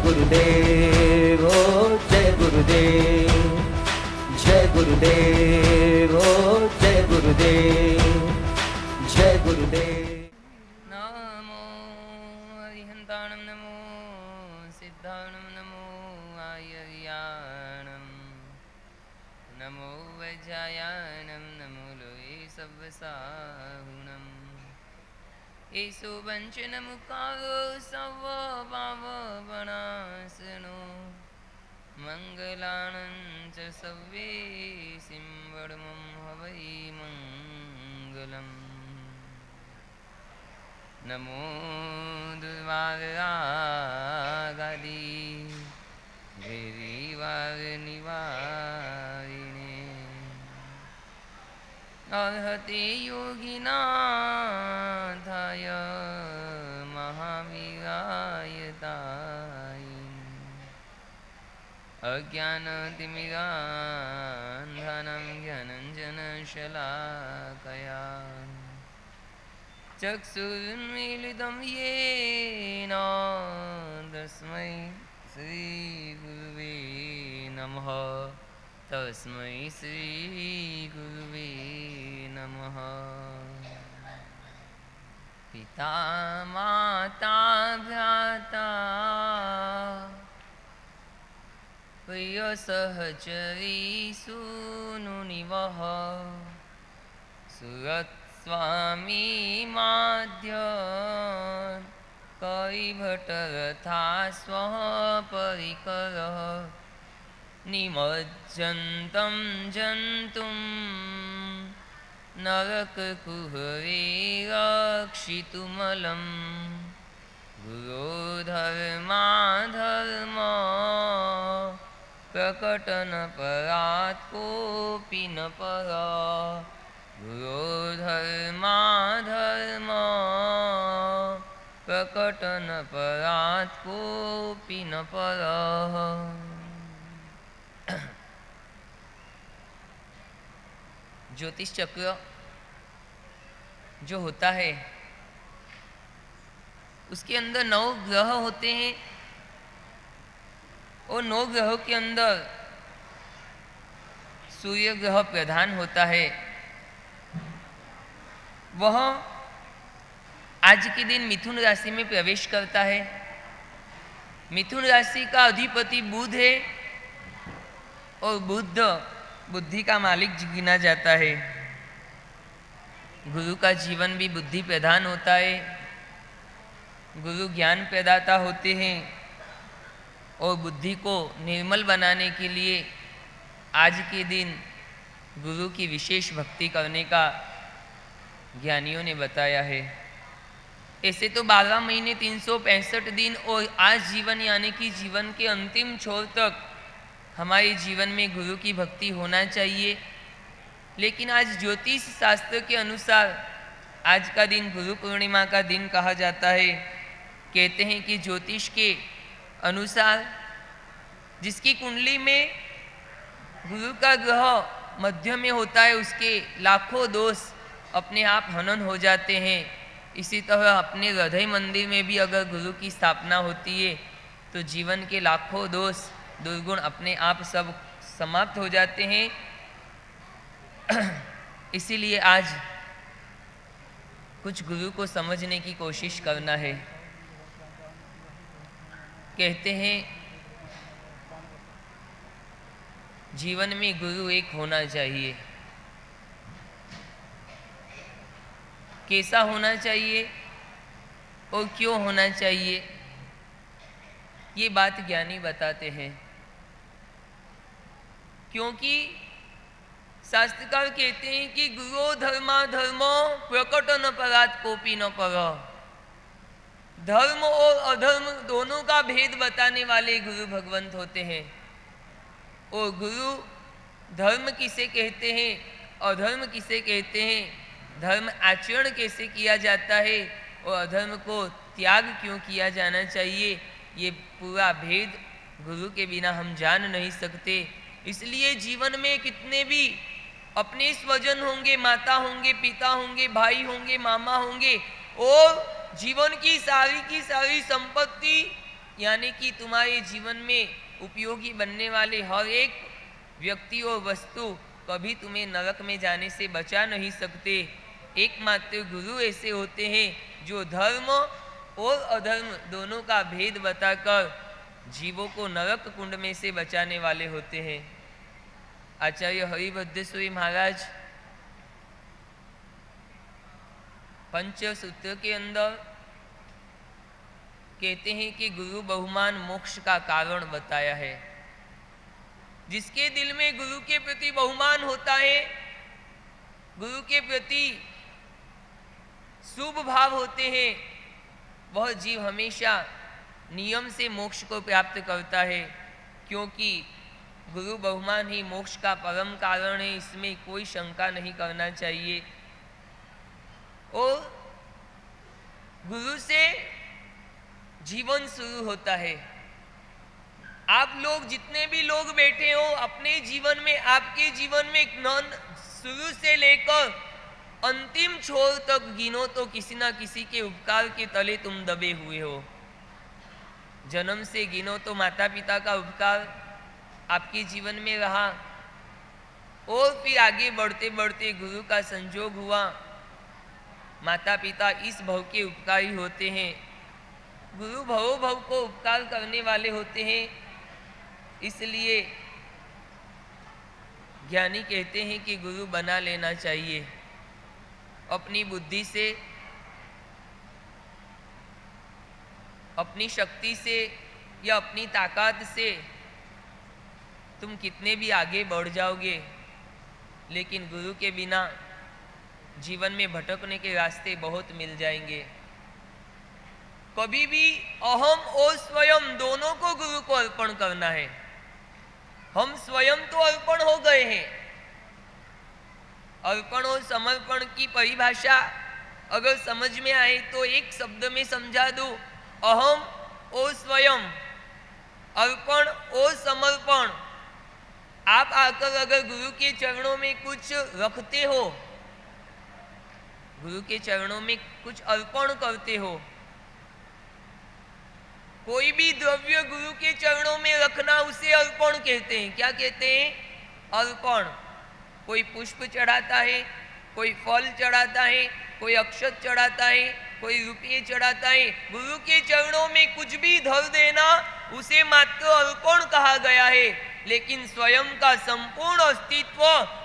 गुरुदेव ओ जय गुरुदेव, जय गुरुदेव ओ जय गुरुदेव, जय गुरुदेव। नमो अरिहंताणं नमो सिद्धाणं नमो आयर्याणं नमो वज्रायाणं नमो लोये सव्वसाहुणम् एषो वञ्चनमुखारो सर्वभाववनाशनो मङ्गलानं च सव्ये सिंवडमं हवै मङ्गलम् नमो दुर्वागादि गिरिवारनिवारिणे अर्हते योगिनाथाय महावीरायताय अज्ञानतिमिरान्धनं ज्ञानञ्जनशलाकया चक्षुर्मीलितं येन तस्मै श्रीगुरुवे नमः, तस्मै श्रीगुरुवे नमः। पिता माता भ्राता प्रिय सहचरी सूनुनिवः सुरत् स्वामी माध्य कैभटरथा स्वः परिकरः निमज्जन्तं जन्तुं नरककुहरे रक्षितुमलं गुरो धर्माधर्म प्रकटनपरात् कोऽपि न परः गुरो धर्माधर्म प्रकटनपरात् कोऽपि न परः। ज्योतिष चक्र जो होता है उसके अंदर 9 ग्रह होते हैं और 9 ग्रहों के अंदर सूर्य ग्रह प्रधान होता है। वह आज के दिन मिथुन राशि में प्रवेश करता है। मिथुन राशि का अधिपति बुध है और बुध बुद्धि का मालिक गिना जाता है। गुरु का जीवन भी बुद्धि प्रधान होता है। गुरु ज्ञान प्रदाता होते हैं और बुद्धि को निर्मल बनाने के लिए आज के दिन गुरु की विशेष भक्ति करने का ज्ञानियों ने बताया है। ऐसे तो 12 महीने 365 दिन और आज जीवन यानी कि जीवन के अंतिम छोर तक हमारे जीवन में गुरु की भक्ति होना चाहिए। लेकिन आज ज्योतिष शास्त्र के अनुसार आज का दिन गुरु पूर्णिमा का दिन कहा जाता है। कहते हैं कि ज्योतिष के अनुसार जिसकी कुंडली में गुरु का ग्रह मध्य में होता है उसके लाखों दोष अपने आप हनन हो जाते हैं। इसी तरह अपने हृदय मंदिर में भी अगर गुरु की स्थापना होती है तो जीवन के लाखों दोष दुर्गुण अपने आप सब समाप्त हो जाते हैं। इसीलिए आज कुछ गुरु को समझने की कोशिश करना है। कहते हैं जीवन में गुरु एक होना चाहिए। कैसा होना चाहिए और क्यों होना चाहिए ये बात ज्ञानी बताते हैं। क्योंकि शास्त्रकार कहते हैं कि गुरो धर्मा धर्मो प्रकट न परात कोपी न पर। धर्म और अधर्म दोनों का भेद बताने वाले गुरु भगवंत होते हैं। और गुरु धर्म किसे कहते हैं, अधर्म किसे कहते हैं, धर्म आचरण कैसे किया जाता है और अधर्म को त्याग क्यों किया जाना चाहिए, ये पूरा भेद गुरु के बिना हम जान नहीं सकते। इसलिए जीवन में कितने भी अपने स्वजन होंगे, माता होंगे, पिता होंगे, भाई होंगे, मामा होंगे और जीवन की सारी संपत्ति यानी कि तुम्हारे जीवन में उपयोगी बनने वाले हर एक व्यक्ति और वस्तु कभी तुम्हें नरक में जाने से बचा नहीं सकते। एकमात्र गुरु ऐसे होते हैं जो धर्म और अधर्म दोनों का भेद बताकर जीवों को नरक कुंड में से बचाने वाले होते हैं। आचार्य हरिभद्रेश्वरी महाराज पंचसूत्र के अंदर कहते हैं कि गुरु बहुमान मोक्ष का कारण बताया है। जिसके दिल में गुरु के प्रति बहुमान होता है, गुरु के प्रति शुभ भाव होते हैं, वह जीव हमेशा नियम से मोक्ष को प्राप्त करता है, क्योंकि गुरु बहुमान ही मोक्ष का परम कारण है। इसमें कोई शंका नहीं करना चाहिए। और गुरु से जीवन शुरू होता है। आप लोग जितने भी लोग बैठे हो, अपने जीवन में, आपके जीवन में शुरू से लेकर अंतिम छोर तक गिनो तो किसी ना किसी के उपकार के तले तुम दबे हुए हो। जन्म से गिनो तो माता पिता का उपकार आपके जीवन में रहा, और फिर आगे बढ़ते बढ़ते गुरु का संजोग हुआ। माता पिता इस भव के उपकारी होते हैं, गुरु भवो भव को उपकार करने वाले होते हैं। इसलिए ज्ञानी कहते हैं कि गुरु बना लेना चाहिए। अपनी बुद्धि से, अपनी शक्ति से या अपनी ताकत से तुम कितने भी आगे बढ़ जाओगे, लेकिन गुरु के बिना जीवन में भटकने के रास्ते बहुत मिल जाएंगे। कभी भी अहम और स्वयं दोनों को गुरु को अर्पण करना है। हम स्वयं तो अर्पण हो गए हैं। अर्पण और समर्पण की परिभाषा अगर समझ में आए तो एक शब्द में समझा दो, अहम और स्वयं, अर्पण और समर्पण। आप आकर अगर गुरु के चरणों में कुछ रखते हो, गुरु के चरणों में कुछ अर्पण करते हो, कोई भी द्रव्य गुरु के चरणों में रखना उसे अर्पण कहते हैं। क्या कहते हैं? अर्पण। कोई पुष्प चढ़ाता है, कोई फल चढ़ाता है, कोई अक्षत चढ़ाता है, कोई रुपये चढ़ाता है। गुरु के चरणों में कुछ भी धर देना उसे मात्र अर्पण कहा गया है। लेकिन स्वयं का संपूर्ण अस्तित्व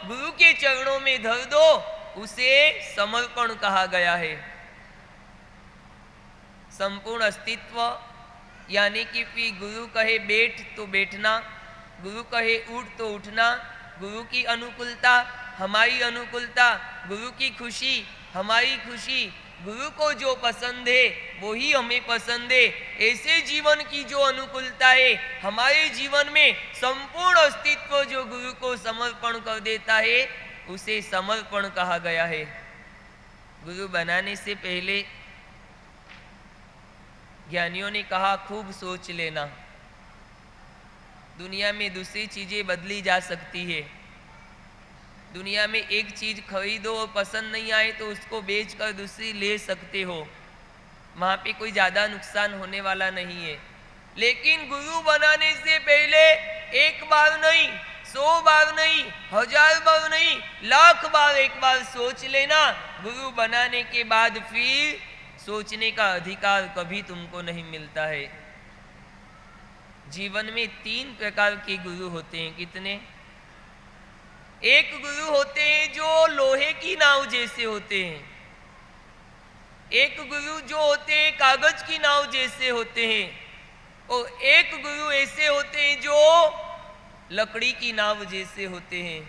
गुरु के चरणों में धर दो, उसे समर्पण कहा गया है। संपूर्ण अस्तित्व यानी कि फिर गुरु कहे बैठ तो बैठना, गुरु कहे उठ तो उठना, गुरु की अनुकूलता हमारी अनुकूलता, गुरु की खुशी हमारी खुशी, गुरु को जो पसंद है वो ही हमें पसंद है। ऐसे जीवन की जो अनुकूलता है, हमारे जीवन में संपूर्ण अस्तित्व जो गुरु को समर्पण कर देता है, उसे समर्पण कहा गया है। गुरु बनाने से पहले ज्ञानियों ने कहा खूब सोच लेना। दुनिया में दूसरी चीजें बदली जा सकती है। दुनिया में एक चीज खरीदो और पसंद नहीं आए तो उसको बेचकर दूसरी ले सकते हो, वहां पे कोई ज्यादा नुकसान होने वाला नहीं है। लेकिन गुरु बनाने से पहले एक बार नहीं, 100 बार नहीं, 1000 बार नहीं, लाख बार एक बार सोच लेना। गुरु बनाने के बाद फिर सोचने का अधिकार कभी तुमको नहीं मिलता है। जीवन में 3 प्रकार के गुरु होते हैं। कितने? एक गुरु होते हैं जो लोहे की नाव जैसे होते हैं, एक गुरु जो होते हैं कागज की नाव जैसे होते हैं, और एक गुरु ऐसे होते हैं जो लकड़ी की नाव जैसे होते हैं।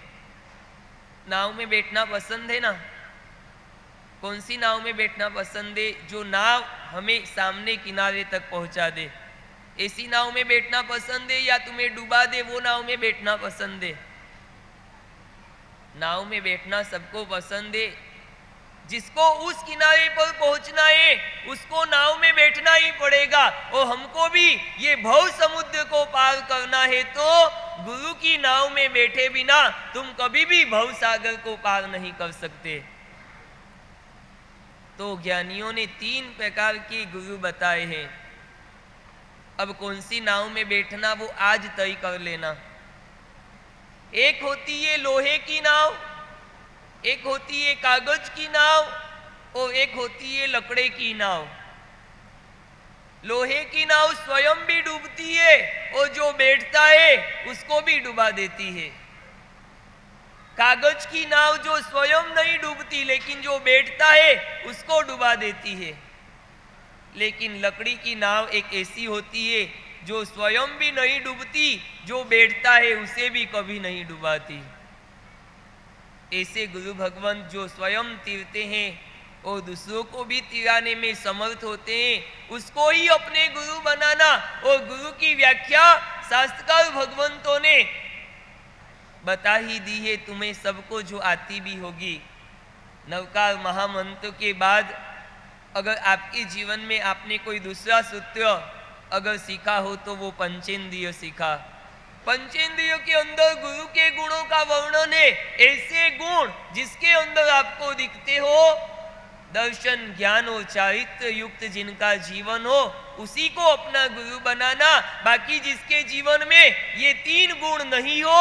नाव में बैठना पसंद है ना? कौन सी नाव में बैठना पसंद है? जो नाव हमें सामने किनारे तक पहुंचा दे। ऐसी नाव में बैठना पसंद है या तुम्हें डुबा दे, वो नाव में बैठना पसंद है? नाव में बैठना सबको पसंद है। जिसको उस किनारे पर पहुंचना है उसको नाव में बैठना ही पड़ेगा। और हमको भी ये भव समुद्र को पार करना है तो गुरु की नाव में बैठे बिना तुम कभी भी भव सागर को पार नहीं कर सकते। तो ज्ञानियों ने 3 प्रकार के गुरु बताए हैं। अब कौन सी नाव में बैठना वो आज तय कर लेना। एक होती है लोहे की नाव, एक होती है कागज की नाव और एक होती है लकड़े की नाव। लोहे की नाव स्वयं भी डूबती है और जो बैठता है उसको भी डुबा देती है। कागज की नाव जो स्वयं नहीं डूबती लेकिन जो बैठता है उसको डुबा देती है। लेकिन लकड़ी की नाव एक ऐसी होती है जो स्वयं भी नहीं डूबती, जो बैठता है उसे भी कभी नहीं डुबाती। ऐसे गुरु भगवंत जो स्वयं तीरते हैं और दूसरों को भी तिराने में समर्थ होते हैं, उसको ही अपने गुरु बनाना। और गुरु की व्याख्या शास्त्रकार भगवंतों ने बता ही दी है, तुम्हें सबको जो आती भी होगी। नवकार महामंत्र के बाद अगर आपके जीवन में आपने कोई दूसरा सूत्र अगर सीखा हो तो वो पंचेंद्रिय सीखा। पंचेंद्रियों के अंदर गुरु के गुणों का वर्णन है। ऐसे गुण जिसके अंदर आपको दिखते हो, दर्शन ज्ञान और चारित्र युक्त जिनका जीवन हो, उसी को अपना गुरु बनाना। बाकी जिसके जीवन में ये तीन गुण नहीं हो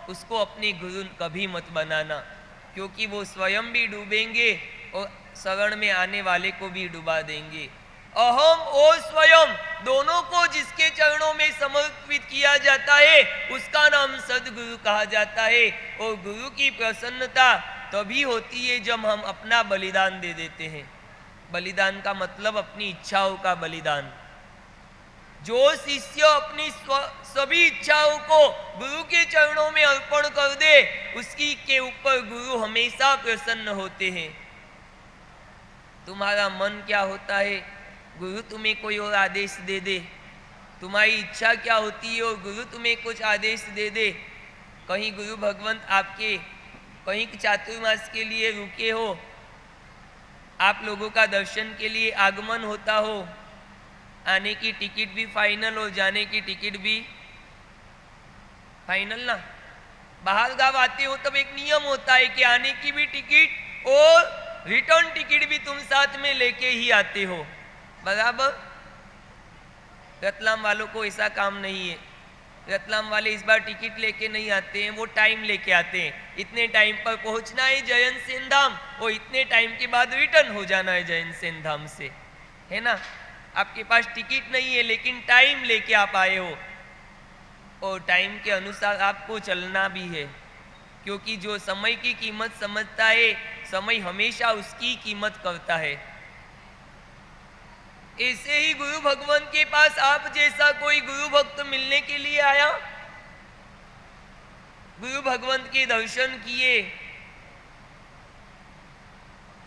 उसको अपने गुरु कभी मत बनाना, क्योंकि वो स्वयं भी डूबेंगे और शरण में आने वाले को भी डुबा देंगे। अहम और स्वयं दोनों को जिसके चरणों में समर्पित किया जाता है उसका नाम सद्गुरु कहा जाता है। और गुरु की प्रसन्नता तभी होती है जब हम अपना बलिदान दे देते हैं। बलिदान का मतलब अपनी इच्छाओं का बलिदान। जो शिष्य अपनी सभी इच्छाओं को गुरु के चरणों में अर्पण कर दे, उसकी के ऊपर गुरु हमेशा प्रसन्न होते हैं। तुम्हारा मन क्या होता है, गुरु तुम्हें कोई और आदेश दे दे। तुम्हारी इच्छा क्या होती है और गुरु तुम्हें कुछ आदेश दे दे। कहीं गुरु भगवंत आपके कहीं चातुर्मास के लिए रुके हो, आप लोगों का दर्शन के लिए आगमन होता हो, आने की टिकट भी फाइनल और जाने की टिकट भी फाइनल ना। बाहर गाँव आते हो तब एक नियम होता है कि आने की भी टिकट और रिटर्न टिकट भी तुम साथ में लेके ही आते हो, बराबर। रतलाम वालों को ऐसा काम नहीं है। रतलाम वाले इस बार टिकट लेके नहीं आते हैं, वो टाइम लेके आते हैं। इतने टाइम पर पहुंचना है जयंत सेन धाम और इतने टाइम के बाद रिटर्न हो जाना है जयंत सेन धाम से, है ना। आपके पास टिकट नहीं है लेकिन टाइम लेके आप आए हो और टाइम के अनुसार आपको चलना भी है, क्योंकि जो समय की कीमत समझता है समय हमेशा उसकी कीमत करता है। ऐसे ही गुरु भगवान के पास आप जैसा कोई गुरु भक्त मिलने के लिए आया, गुरु भगवंत के दर्शन किए,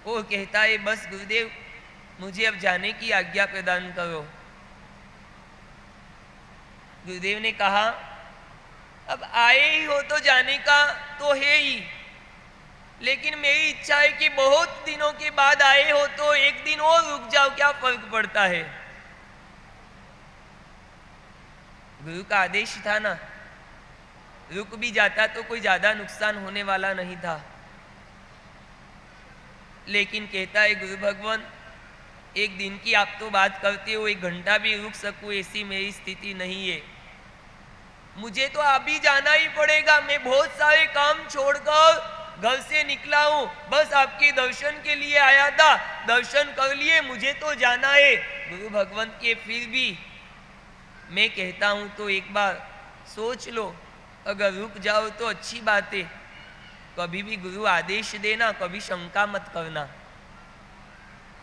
वो कहता है बस गुरुदेव मुझे अब जाने की आज्ञा प्रदान करो। गुरुदेव ने कहा अब आए ही हो तो जाने का तो है ही, लेकिन मेरी इच्छा है कि बहुत दिनों के बाद आए हो तो एक दिन और रुक जाओ, क्या फर्क पड़ता है। गुरु का आदेश था ना, रुक भी जाता तो कोई ज्यादा नुकसान होने वाला नहीं था। लेकिन कहता है गुरु भगवान एक दिन की आप तो बात करते हो, 1 घंटा भी रुक सकूं ऐसी मेरी स्थिति नहीं है। मुझे तो अभी जाना ही पड़ेगा। मैं बहुत सारे काम छोड़कर घर से निकला हूं, बस आपके दर्शन के लिए आया था, दर्शन कर लिए, मुझे तो जाना है। गुरु भगवंत के फिर भी मैं कहता हूं तो एक बार सोच लो, अगर रुक जाओ तो अच्छी बात है। कभी भी गुरु आदेश देना, कभी शंका मत करना।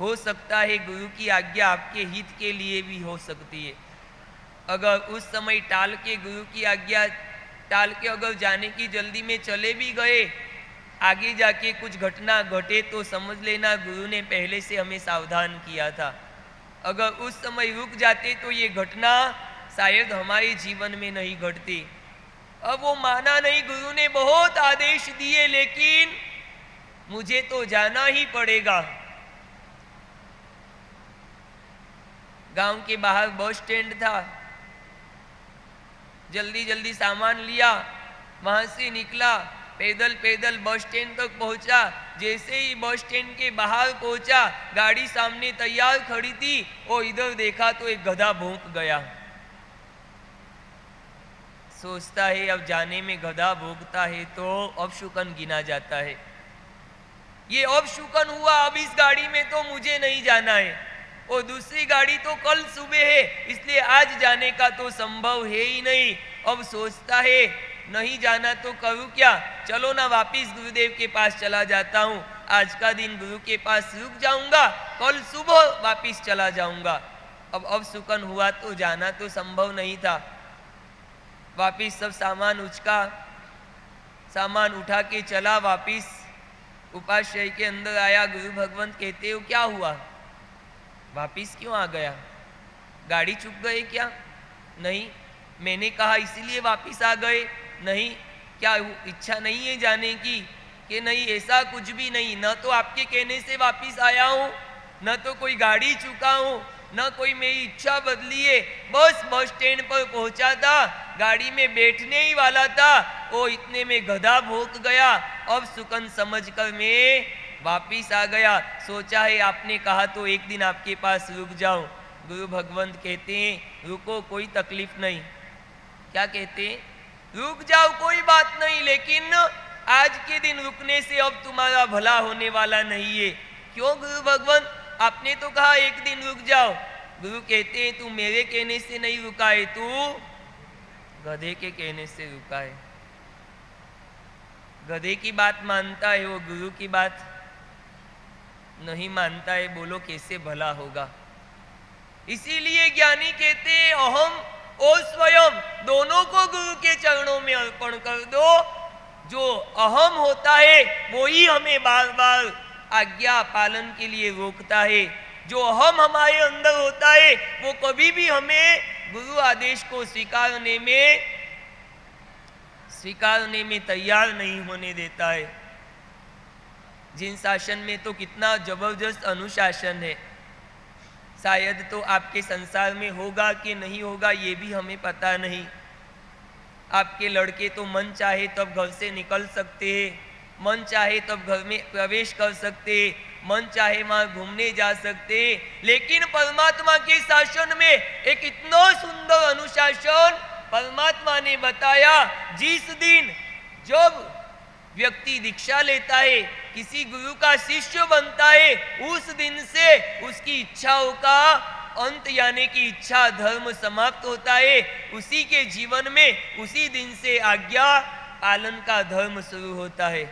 हो सकता है गुरु की आज्ञा आपके हित के लिए भी हो सकती है। अगर उस समय टाल के गुरु की आज्ञा टाल के अगर जाने की जल्दी में चले भी गए, आगे जाके कुछ घटना घटे तो समझ लेना गुरु ने पहले से हमें सावधान किया था। अगर उस समय रुक जाते तो ये घटना शायद हमारे जीवन में नहीं घटती। अब वो माना नहीं, गुरु ने बहुत आदेश दिए लेकिन मुझे तो जाना ही पड़ेगा। गांव के बाहर बस स्टैंड था, जल्दी जल्दी सामान लिया, वहां से निकला, पैदल पैदल बस स्टैंड तक पहुंचा। जैसे ही बस स्टैंड के बाहर पहुंचा, गाड़ी सामने तैयार खड़ी थी और इधर देखा तो एक गधा भौंक गया। सोचता है अब जाने में गधा भोगता है तो अपशुकन गिना जाता है। ये अपशुकन हुआ, अब इस गाड़ी में तो मुझे नहीं जाना है, और दूसरी गाड़ी तो कल सुबह है, इसलिए आज जाने का तो संभव है ही नहीं। अब सोचता है नहीं जाना तो करूँ क्या, चलो ना वापिस गुरुदेव के पास चला जाता हूँ, आज का दिन गुरु के पास रुक जाऊंगा, कल सुबह वापिस चला जाऊंगा। अब सुकन हुआ तो जाना तो संभव नहीं था। वापिस सब सामान उचका, सामान उठा के चला वापिस उपाश्रय के अंदर आया। गुरु भगवंत कहते हो क्या हुआ, वापिस क्यों आ गया, गाड़ी चुक गए क्या? नहीं। मैंने कहा इसीलिए वापिस आ गए? नहीं। क्या इच्छा नहीं है जाने की? कि नहीं, ऐसा कुछ भी नहीं, न तो आपके कहने से वापिस आया हूँ, न तो कोई गाड़ी चुका हूँ, न कोई मेरी इच्छा बदली है। बस स्टैंड पर पहुंचा था, गाड़ी में बैठने ही वाला था, वो इतने में गधा भोंक गया। अब सुकन समझकर मैं वापिस आ गया। सोचा है आपने कहा तो एक दिन आपके पास रुक जाऊं। गुरु भगवंत कहते हैं रुको, कोई तकलीफ नहीं। क्या कहते हैं? रुक जाओ कोई बात नहीं, लेकिन आज के दिन रुकने से अब तुम्हारा भला होने वाला नहीं है। क्यों गुरु भगवंत, आपने तो कहा एक दिन रुक जाओ। गुरु कहते हैं तू मेरे कहने से नहीं रुका है, तू गधे के कहने से रुका है। गधे की बात मानता है वो, गुरु की बात नहीं मानता है। बोलो कैसे भला होगा। इसीलिए ज्ञानी कहते हैं अहम और स्वयं दोनों को गुरु के चरणों में अर्पण कर दो। जो अहम होता है वो ही हमें बार बार आज्ञा पालन के लिए रोकता है। जो अहम हमारे अंदर होता है वो कभी भी हमें गुरु आदेश को स्वीकारने में तैयार नहीं होने देता है। जिन शासन में तो कितना जबरदस्त अनुशासन है, शायद तो आपके संसार में होगा कि नहीं होगा ये भी हमें पता नहीं। आपके लड़के तो मन चाहे तब घर से निकल सकते हैं, मन चाहे तब घर में प्रवेश कर सकते हैं, मन चाहे वहां घूमने जा सकते हैं, लेकिन परमात्मा के शासन में एक इतना सुंदर अनुशासन परमात्मा ने बताया। जिस दिन जब व्यक्ति दीक्षा लेता है, किसी गुरु का शिष्य बनता है, उस दिन से उसकी इच्छाओं का अंत यानी कि इच्छा धर्म समाप्त होता है। उसी के जीवन में उसी दिन से आज्ञा पालन का धर्म शुरू होता है।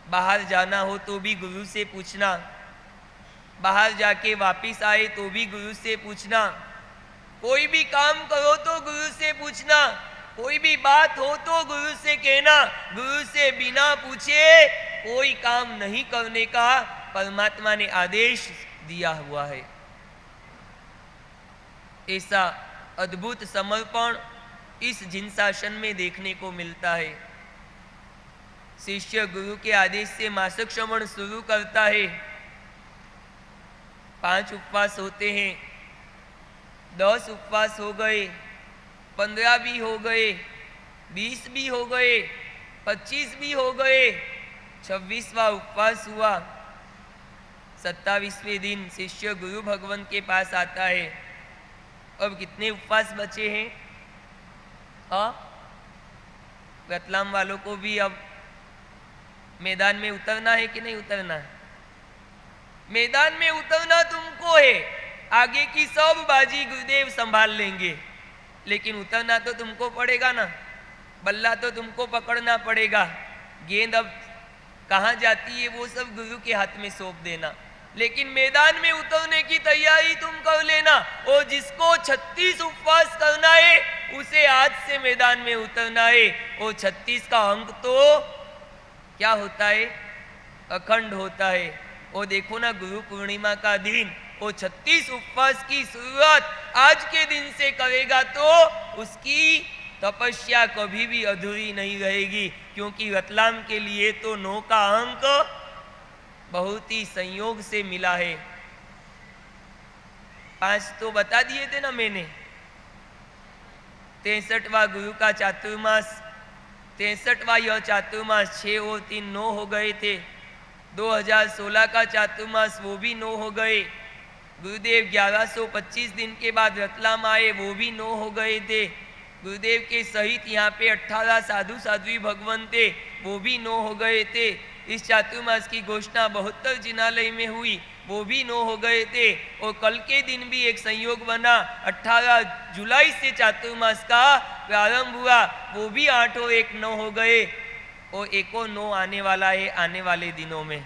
बाहर जाना हो तो भी गुरु से पूछना, बाहर जाके वापिस आए तो भी गुरु से पूछना, कोई भी काम करो तो गुरु से पूछना, कोई भी बात हो तो गुरु से कहना। गुरु से बिना पूछे कोई काम नहीं करने का परमात्मा ने आदेश दिया हुआ है। ऐसा अद्भुत समर्पण इस जिन शासन में देखने को मिलता है। शिष्य गुरु के आदेश से मासिक श्रवण शुरू करता है। 5 उपवास होते हैं, 10 उपवास हो गए, 15 भी हो गए, 20 भी हो गए, 25 भी हो गए, 26वां उपवास हुआ। 27वें दिन शिष्य गुरु भगवंत के पास आता है। अब कितने उपवास बचे हैं? रतलाम वालों को भी अब मैदान में उतरना है कि नहीं उतरना है? मैदान में उतरना तुमको है, आगे की सब बाजी गुरुदेव संभाल लेंगे, लेकिन उतरना तो तुमको पड़ेगा ना। बल्ला तो तुमको पकड़ना पड़ेगा, गेंद अब कहाँ जाती है वो सब गुरु के हाथ में सौंप देना, लेकिन मैदान में उतरने की तैयारी तुम कर लेना। और जिसको 36 उपवास करना है उसे आज से मैदान में उतरना है। और 36 का अंक तो क्या होता है? अखंड होता है। और देखो ना गुरु पूर्णिमा का दिन, वो 36 उपवास की शुरुआत आज के दिन से करेगा तो उसकी तपस्या कभी भी अधूरी नहीं रहेगी, क्योंकि रतलाम के लिए तो 9 का अंक बहुत ही संयोग से मिला है। 5 तो बता दिए थे ना मैंने। 63वां गुरु का चातुर्मास, 63वां यह चातुर्मास 6 और 3 9 हो गए थे। 2016 का चातुर्मास वो भी 9 हो गए। गुरुदेव 1125 दिन के बाद रतलाम आए, वो भी 9 हो गए थे। गुरुदेव के सहित यहाँ पे 18 साधु साध्वी भगवान थे, वो भी 9 हो गए थे। इस चातुर्मास की घोषणा 72 जिनालय में हुई, वो भी 9 हो गए थे। और कल के दिन भी एक संयोग बना, 18 जुलाई से चातुर्मास का प्रारंभ हुआ, वो भी 8 और 1 9 हो गए। और 1 और 9 आने वाला है आने वाले दिनों में,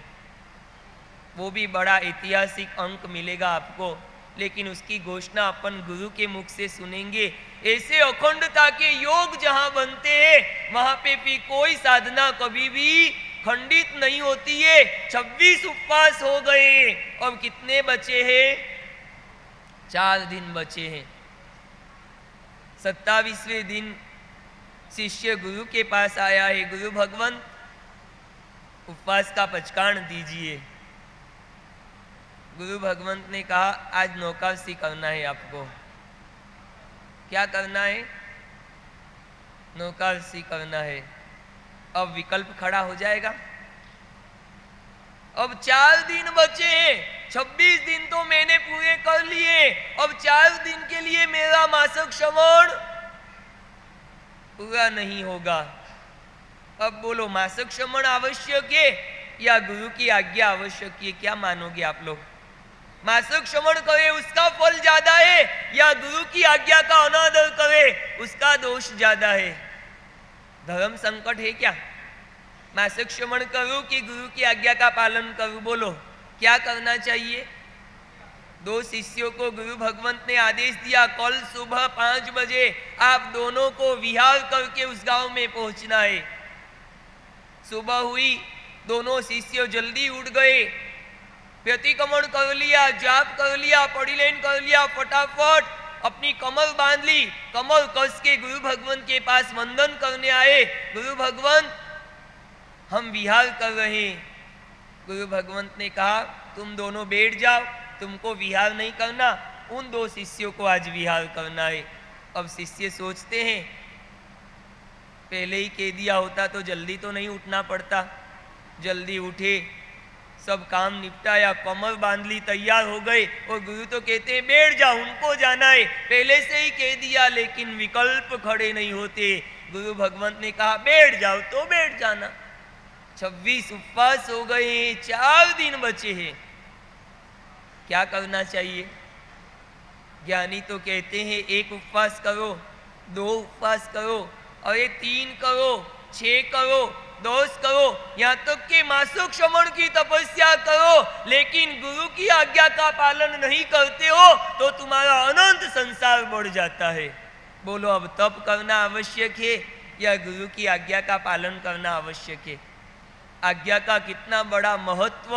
वो भी बड़ा ऐतिहासिक अंक मिलेगा आपको, लेकिन उसकी घोषणा अपन गुरु के मुख से सुनेंगे। ऐसे अखंडता के योग जहां बनते हैं वहां पे भी कोई साधना कभी भी खंडित नहीं होती है। 26 उपवास हो गए, अब कितने बचे हैं? 4 दिन बचे हैं। 27वें दिन शिष्य गुरु के पास आया है, गुरु भगवान उपवास का पचकाण दीजिए। गुरु भगवंत ने कहा आज नौकासी करना है आपको। क्या करना है? नौकासी करना है। अब विकल्प खड़ा हो जाएगा। अब 4 दिन बचे हैं, 26 दिन तो मैंने पूरे कर लिए, अब 4 दिन के लिए मेरा मासिक श्रवण पूरा नहीं होगा। अब बोलो मासिक श्रवण आवश्यक है या गुरु की आज्ञा आवश्यक है? क्या मानोगे आप लोग? मासिक श्रवण करे उसका फल ज्यादा है या गुरु की आज्ञा का अनादर करे उसका दोष ज्यादा है? धर्म संकट है क्या? मासिक श्रवण करूं कि गुरु की आज्ञा का पालन करूं? बोलो क्या करना चाहिए? 2 शिष्यों को गुरु भगवंत ने आदेश दिया, कल सुबह 5 बजे आप दोनों को विहार करके उस गांव में पहुंचना है। सुबह हुई, दोनों शिष्य जल्दी उठ गए, प्रतिक्रमण कर लिया, जाप कर लिया, पढ़िलेन कर लिया, फटाफट अपनी कमर बांध ली, कमर कस के गुरु भगवंत के पास वंदन करने आए। गुरु भगवंत हम विहार कर रहे हैं। गुरु भगवंत ने कहा तुम दोनों बैठ जाओ, तुमको विहार नहीं करना, उन 2 शिष्यों को आज विहार करना है। अब शिष्य सोचते हैं पहले ही कह दिया होता तो जल्दी तो नहीं उठना पड़ता। जल्दी उठे, सब काम निपटाया, कमर बांध ली, तैयार हो गए और गुरु तो कहते हैं बैठ जाओ, उनको जाना है। पहले से ही कह दिया लेकिन विकल्प खड़े नहीं होते। गुरु भगवंत ने कहा बैठ जाओ तो बैठ जाना। 26 उपवास हो गए, 4 दिन बचे हैं। क्या करना चाहिए? ज्ञानी तो कहते हैं 1 उपवास करो, 2 उपवास करो, अरे 3 करो, 6 करो, 10 करो, यहाँ तक कि मासिक श्रवण की तपस्या करो, लेकिन गुरु की आज्ञा का पालन नहीं करते हो तो तुम्हारा अनंत संसार बढ़ जाता है। बोलो अब तप करना आवश्यक है या गुरु की आज्ञा का पालन करना आवश्यक है? आज्ञा का कितना बड़ा महत्व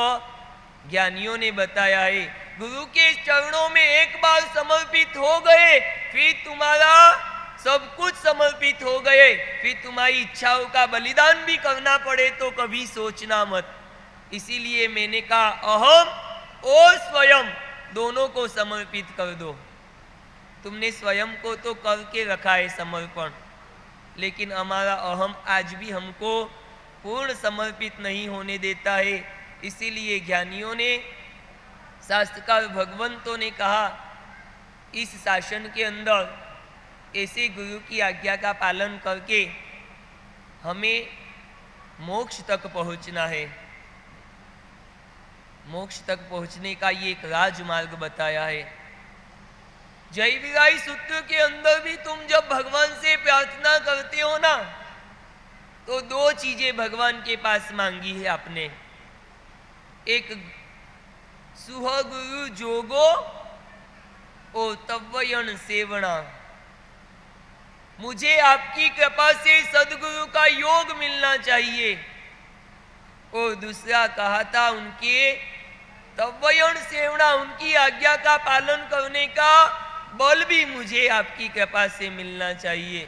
ज्ञानियों ने बताया है। गुरु के चरणों में एक बार समर्पित हो गए फिर तुम्हारा सब कुछ समर्पित हो गए, फिर तुम्हारी इच्छाओं का बलिदान भी करना पड़े तो कभी सोचना मत। इसीलिए मैंने कहा अहम और स्वयं दोनों को समर्पित कर दो। तुमने स्वयं को तो करके रखा है समर्पण, लेकिन हमारा अहम आज भी हमको पूर्ण समर्पित नहीं होने देता है। इसीलिए ज्ञानियों ने, शास्त्रकार भगवंतों ने कहा इस शासन के अंदर ऐसे गुरु की आज्ञा का पालन करके हमें मोक्ष तक पहुंचना है। मोक्ष तक पहुंचने का ये एक राजमार्ग बताया है। जय विराई सूत्र के अंदर भी तुम जब भगवान से प्रार्थना करते हो ना तो 2 चीजें भगवान के पास मांगी है आपने। एक सुहगुरु जोगो और तव्वयन सेवना, मुझे आपकी कृपा से सदगुरु का योग मिलना चाहिए। और दूसरा कहा था उनके तव्वयन सेवना, उनकी आज्ञा का पालन करने का बल भी मुझे आपकी कृपा से मिलना चाहिए।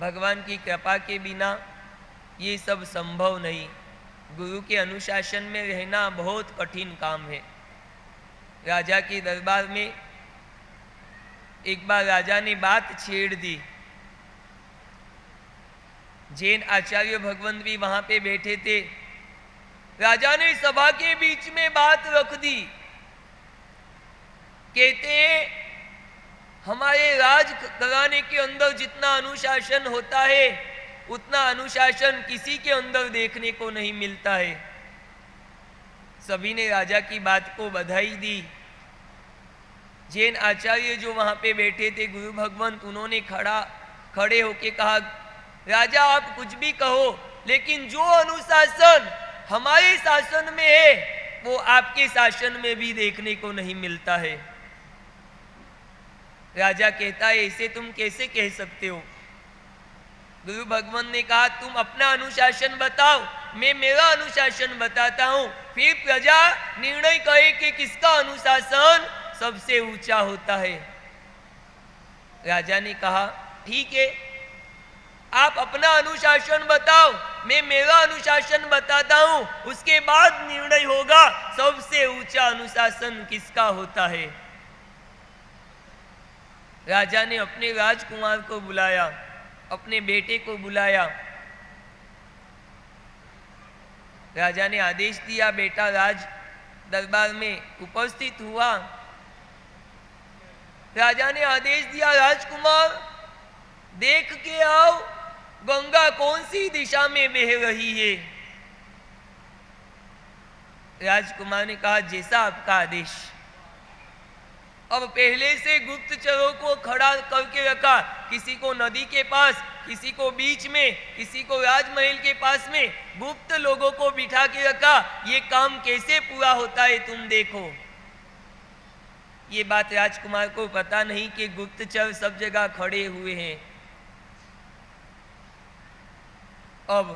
भगवान की कृपा के बिना ये सब संभव नहीं। गुरु के अनुशासन में रहना बहुत कठिन काम है। राजा के दरबार में एक बार राजा ने बात छेड़ दी। जैन आचार्य भगवंत भी वहां पे बैठे थे। राजा ने सभा के बीच में बात रख दी। कहते हमारे राज घराने के अंदर जितना अनुशासन होता है उतना अनुशासन किसी के अंदर देखने को नहीं मिलता है। सभी ने राजा की बात को बधाई दी। जैन आचार्य जो वहां पे बैठे थे गुरु भगवंत, उन्होंने खड़े होके कहा, राजा आप कुछ भी कहो, लेकिन जो अनुशासन हमारे शासन में है वो आपके शासन में भी देखने को नहीं मिलता है। राजा कहता है, ऐसे तुम कैसे कह सकते हो? गुरु भगवान ने कहा, तुम अपना अनुशासन बताओ, मैं मेरा अनुशासन बताता हूं, फिर प्रजा निर्णय करे कि किसका अनुशासन सबसे ऊंचा होता है। राजा ने कहा, ठीक है, आप अपना अनुशासन बताओ, मैं मेरा अनुशासन बताता हूं, उसके बाद निर्णय होगा सबसे ऊंचा अनुशासन किसका होता है। राजा ने अपने राजकुमार को बुलाया, अपने बेटे को बुलाया। राजा ने आदेश दिया, बेटा राज दरबार में उपस्थित हुआ। राजा ने आदेश दिया, राजकुमार देख के आओ गंगा कौन सी दिशा में बह रही है। राजकुमार ने कहा, जैसा आपका आदेश। अब पहले से गुप्तचरों को खड़ा करके रखा, किसी को नदी के पास, किसी को बीच में, किसी को राजमहल के पास में, गुप्त लोगों को बिठा के रखा। ये काम कैसे पूरा होता है तुम देखो। ये बात राजकुमार को पता नहीं कि गुप्तचर सब जगह खड़े हुए हैं। अब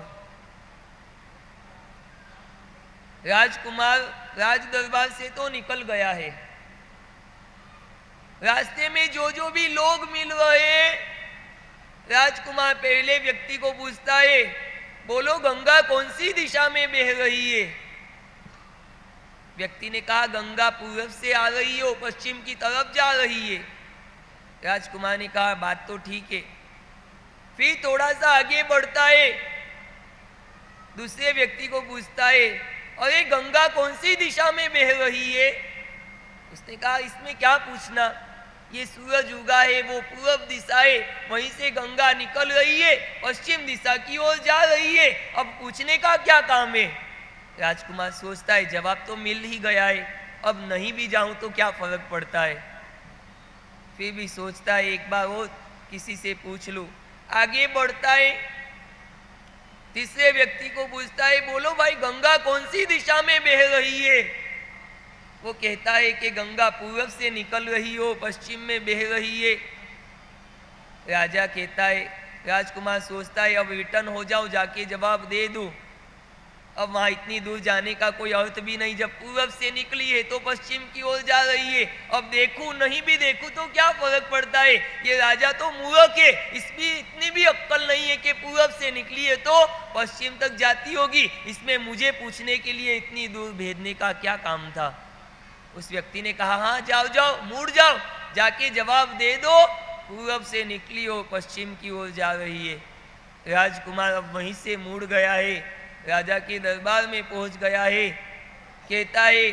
राजकुमार राज दरबार से तो निकल गया है। रास्ते में जो भी लोग मिल रहे हैं, राजकुमार पहले व्यक्ति को पूछता है, बोलो गंगा कौन सी दिशा में बह रही है। व्यक्ति ने कहा, गंगा पूर्व से आ रही है, पश्चिम की तरफ जा रही है। राजकुमार ने कहा, बात तो ठीक है। फिर थोड़ा सा आगे बढ़ता है, दूसरे व्यक्ति को पूछता है, अरे गंगा कौन सी दिशा में बह रही है। उसने कहा, इसमें क्या पूछना, ये सूरज उगा है, वो पूर्व दिशा है, वहीं से गंगा निकल रही है, पश्चिम दिशा की ओर जा रही है, अब पूछने का क्या काम है। राजकुमार सोचता है, जवाब तो मिल ही गया है, अब नहीं भी जाऊं तो क्या फर्क पड़ता है। फिर भी सोचता है, एक बार और किसी से पूछ लूं। आगे बढ़ता है, तीसरे व्यक्ति को पूछता है, बोलो भाई गंगा कौन सी दिशा में बह रही है। वो कहता है कि गंगा पूर्व से निकल रही हो, पश्चिम में बह रही है। राजा कहता है, राजकुमार सोचता है, अब रिटर्न हो जाओ, जाके जवाब दे दूं। अब वहां इतनी दूर जाने का कोई अर्थ भी नहीं, जब पूर्व से निकली है तो पश्चिम की ओर जा रही है। अब देखूं नहीं भी देखूं तो क्या फर्क पड़ता है। ये राजा तो मूर्ख है, इसमें इतनी भी अक्कल नहीं है कि पूर्व से निकली है तो पश्चिम तक जाती होगी, इसमें मुझे पूछने के लिए इतनी दूर भेजने का क्या काम था। उस व्यक्ति ने कहा, हाँ जाओ जाओ, मुड़ जाओ, जाके जवाब दे दो, पूर्व से निकली हो, पश्चिम की ओर जा रही है। राजकुमार अब वहीं से मुड़ गया है, राजा के दरबार में पहुंच गया है। कहता है,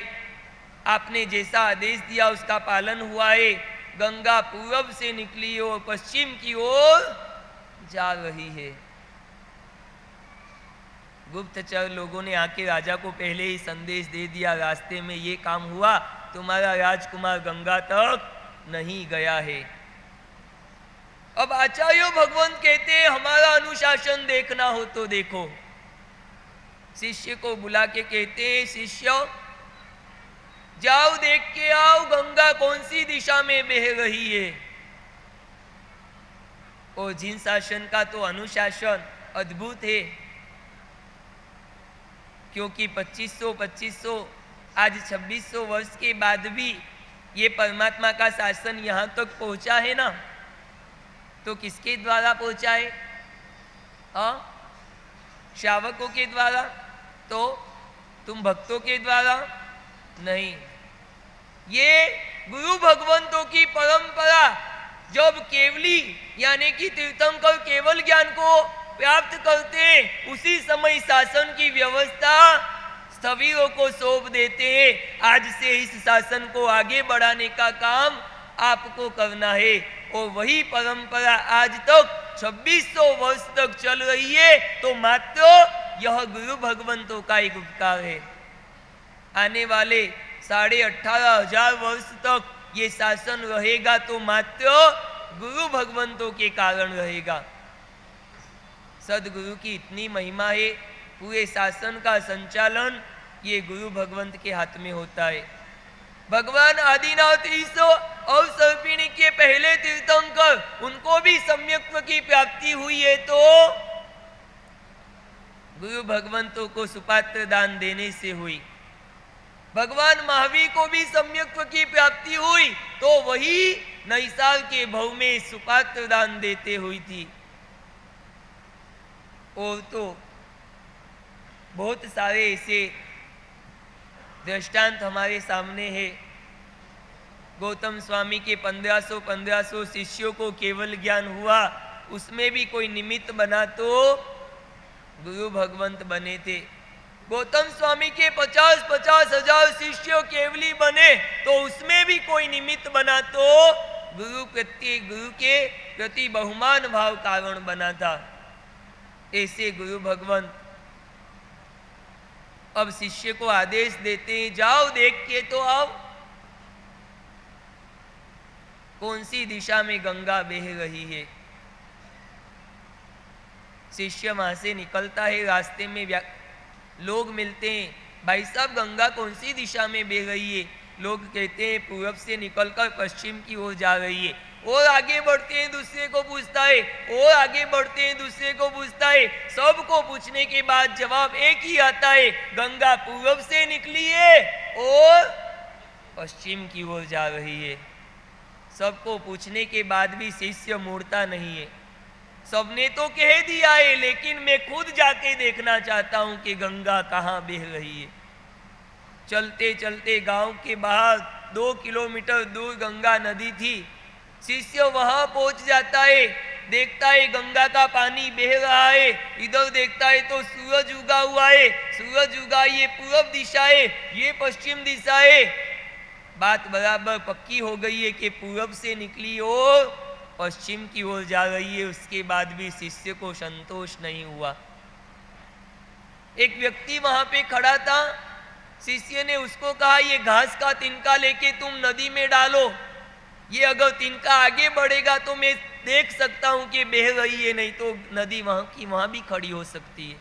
आपने जैसा आदेश दिया उसका पालन हुआ है, गंगा पूर्व से निकली हो, पश्चिम की ओर जा रही है। गुप्तचर लोगों ने आके राजा को पहले ही संदेश दे दिया, रास्ते में ये काम हुआ, तुम्हारा राजकुमार गंगा तक नहीं गया है। अब आचार्य भगवंत कहते हैं, हमारा अनुशासन देखना हो तो देखो। शिष्य को बुला के कहते हैं, शिष्य जाओ देख के आओ गंगा कौन सी दिशा में बह रही है। और जिन शासन का तो अनुशासन अद्भुत है, क्योंकि 2500 आज 2600 वर्ष के बाद भी ये परमात्मा का शासन यहाँ तक पहुँचा है ना, तो किसके द्वारा पहुँचा है? श्रावकों के द्वारा, तो तुम भक्तों के द्वारा नहीं। ये गुरु भगवंतों की परंपरा, जब केवली यानी कि तीर्थंकर केवल ज्ञान को प्राप्त करते हैं, उसी समय शासन की व्यवस्था स्थविरों को सौंप देते हैं। आज से इस शासन को आगे बढ़ाने का काम आपको करना है। और वही परंपरा आज तक 2600 वर्ष तक चल रही है। तो मात्र यह गुरु भगवंतों का एक उपकार है। आने वाले 18,500 वर्ष तक ये शासन रहेगा तो मात्र गुरु भगवंतों के कारण रहेगा। सदगुरु की इतनी महिमा है, पूरे शासन का संचालन ये गुरु भगवंत के हाथ में होता है। भगवान आदिनाथ ईश्वर और सर्पिणी के पहले तीर्थंकर, उनको भी सम्यक्त्व की प्राप्ति हुई है तो गुरु भगवंतों को सुपात्र दान देने से हुई। भगवान महावीर को भी सम्यक्त्व की प्राप्ति हुई तो वही नैसाल के भव में सुपात्र दान देते हुई थी। और तो बहुत सारे ऐसे दृष्टांत हमारे सामने है। गौतम स्वामी के 1500 शिष्यों को केवल ज्ञान हुआ, उसमें भी कोई निमित्त बना तो गुरु भगवंत बने थे। गौतम स्वामी के 50 हजार शिष्य केवली बने तो उसमें भी कोई निमित्त बना तो गुरु के प्रति बहुमान भाव कारण बना था। ऐसे गुरु भगवंत अब शिष्य को आदेश देते हैं, जाओ देख के तो आओ कौन सी दिशा में गंगा बह रही है। शिष्य वहां से निकलता है, रास्ते में लोग मिलते हैं, भाई साहब गंगा कौन सी दिशा में बह रही है। लोग कहते हैं पूरब से निकलकर पश्चिम की ओर जा रही है। और आगे बढ़ते हैं, दूसरे को पूछता है, और आगे बढ़ते हैं, दूसरे को पूछता है। सबको पूछने के बाद जवाब एक ही आता है, गंगा पूरब से निकली है और पश्चिम की ओर जा रही है। सबको पूछने के बाद भी शिष्य मुड़ता नहीं है। सबने तो कह दिया है, लेकिन मैं खुद जाके देखना चाहता हूं कि गंगा कहाँ बह रही है। चलते चलते गांव के बाहर 2 किलोमीटर दूर गंगा नदी थी। शिष्य वहां पहुंच जाता है, देखता है गंगा का पानी बह रहा है। इधर देखता है तो सूरज उगा हुआ है, सूरज उगा, ये पूरब दिशा है, ये पश्चिम दिशा है। बात बराबर पक्की हो गई है कि पूरब से निकली और पश्चिम की ओर जा रही है। उसके बाद भी शिष्य को संतोष नहीं हुआ। एक व्यक्ति वहां पे खड़ा था, शिष्य ने उसको कहा, ये घास का तिनका लेके तुम नदी में डालो, ये अगर तिनका आगे बढ़ेगा तो मैं देख सकता हूं कि बह रही है, नहीं तो नदी वहां की वहां भी खड़ी हो सकती है।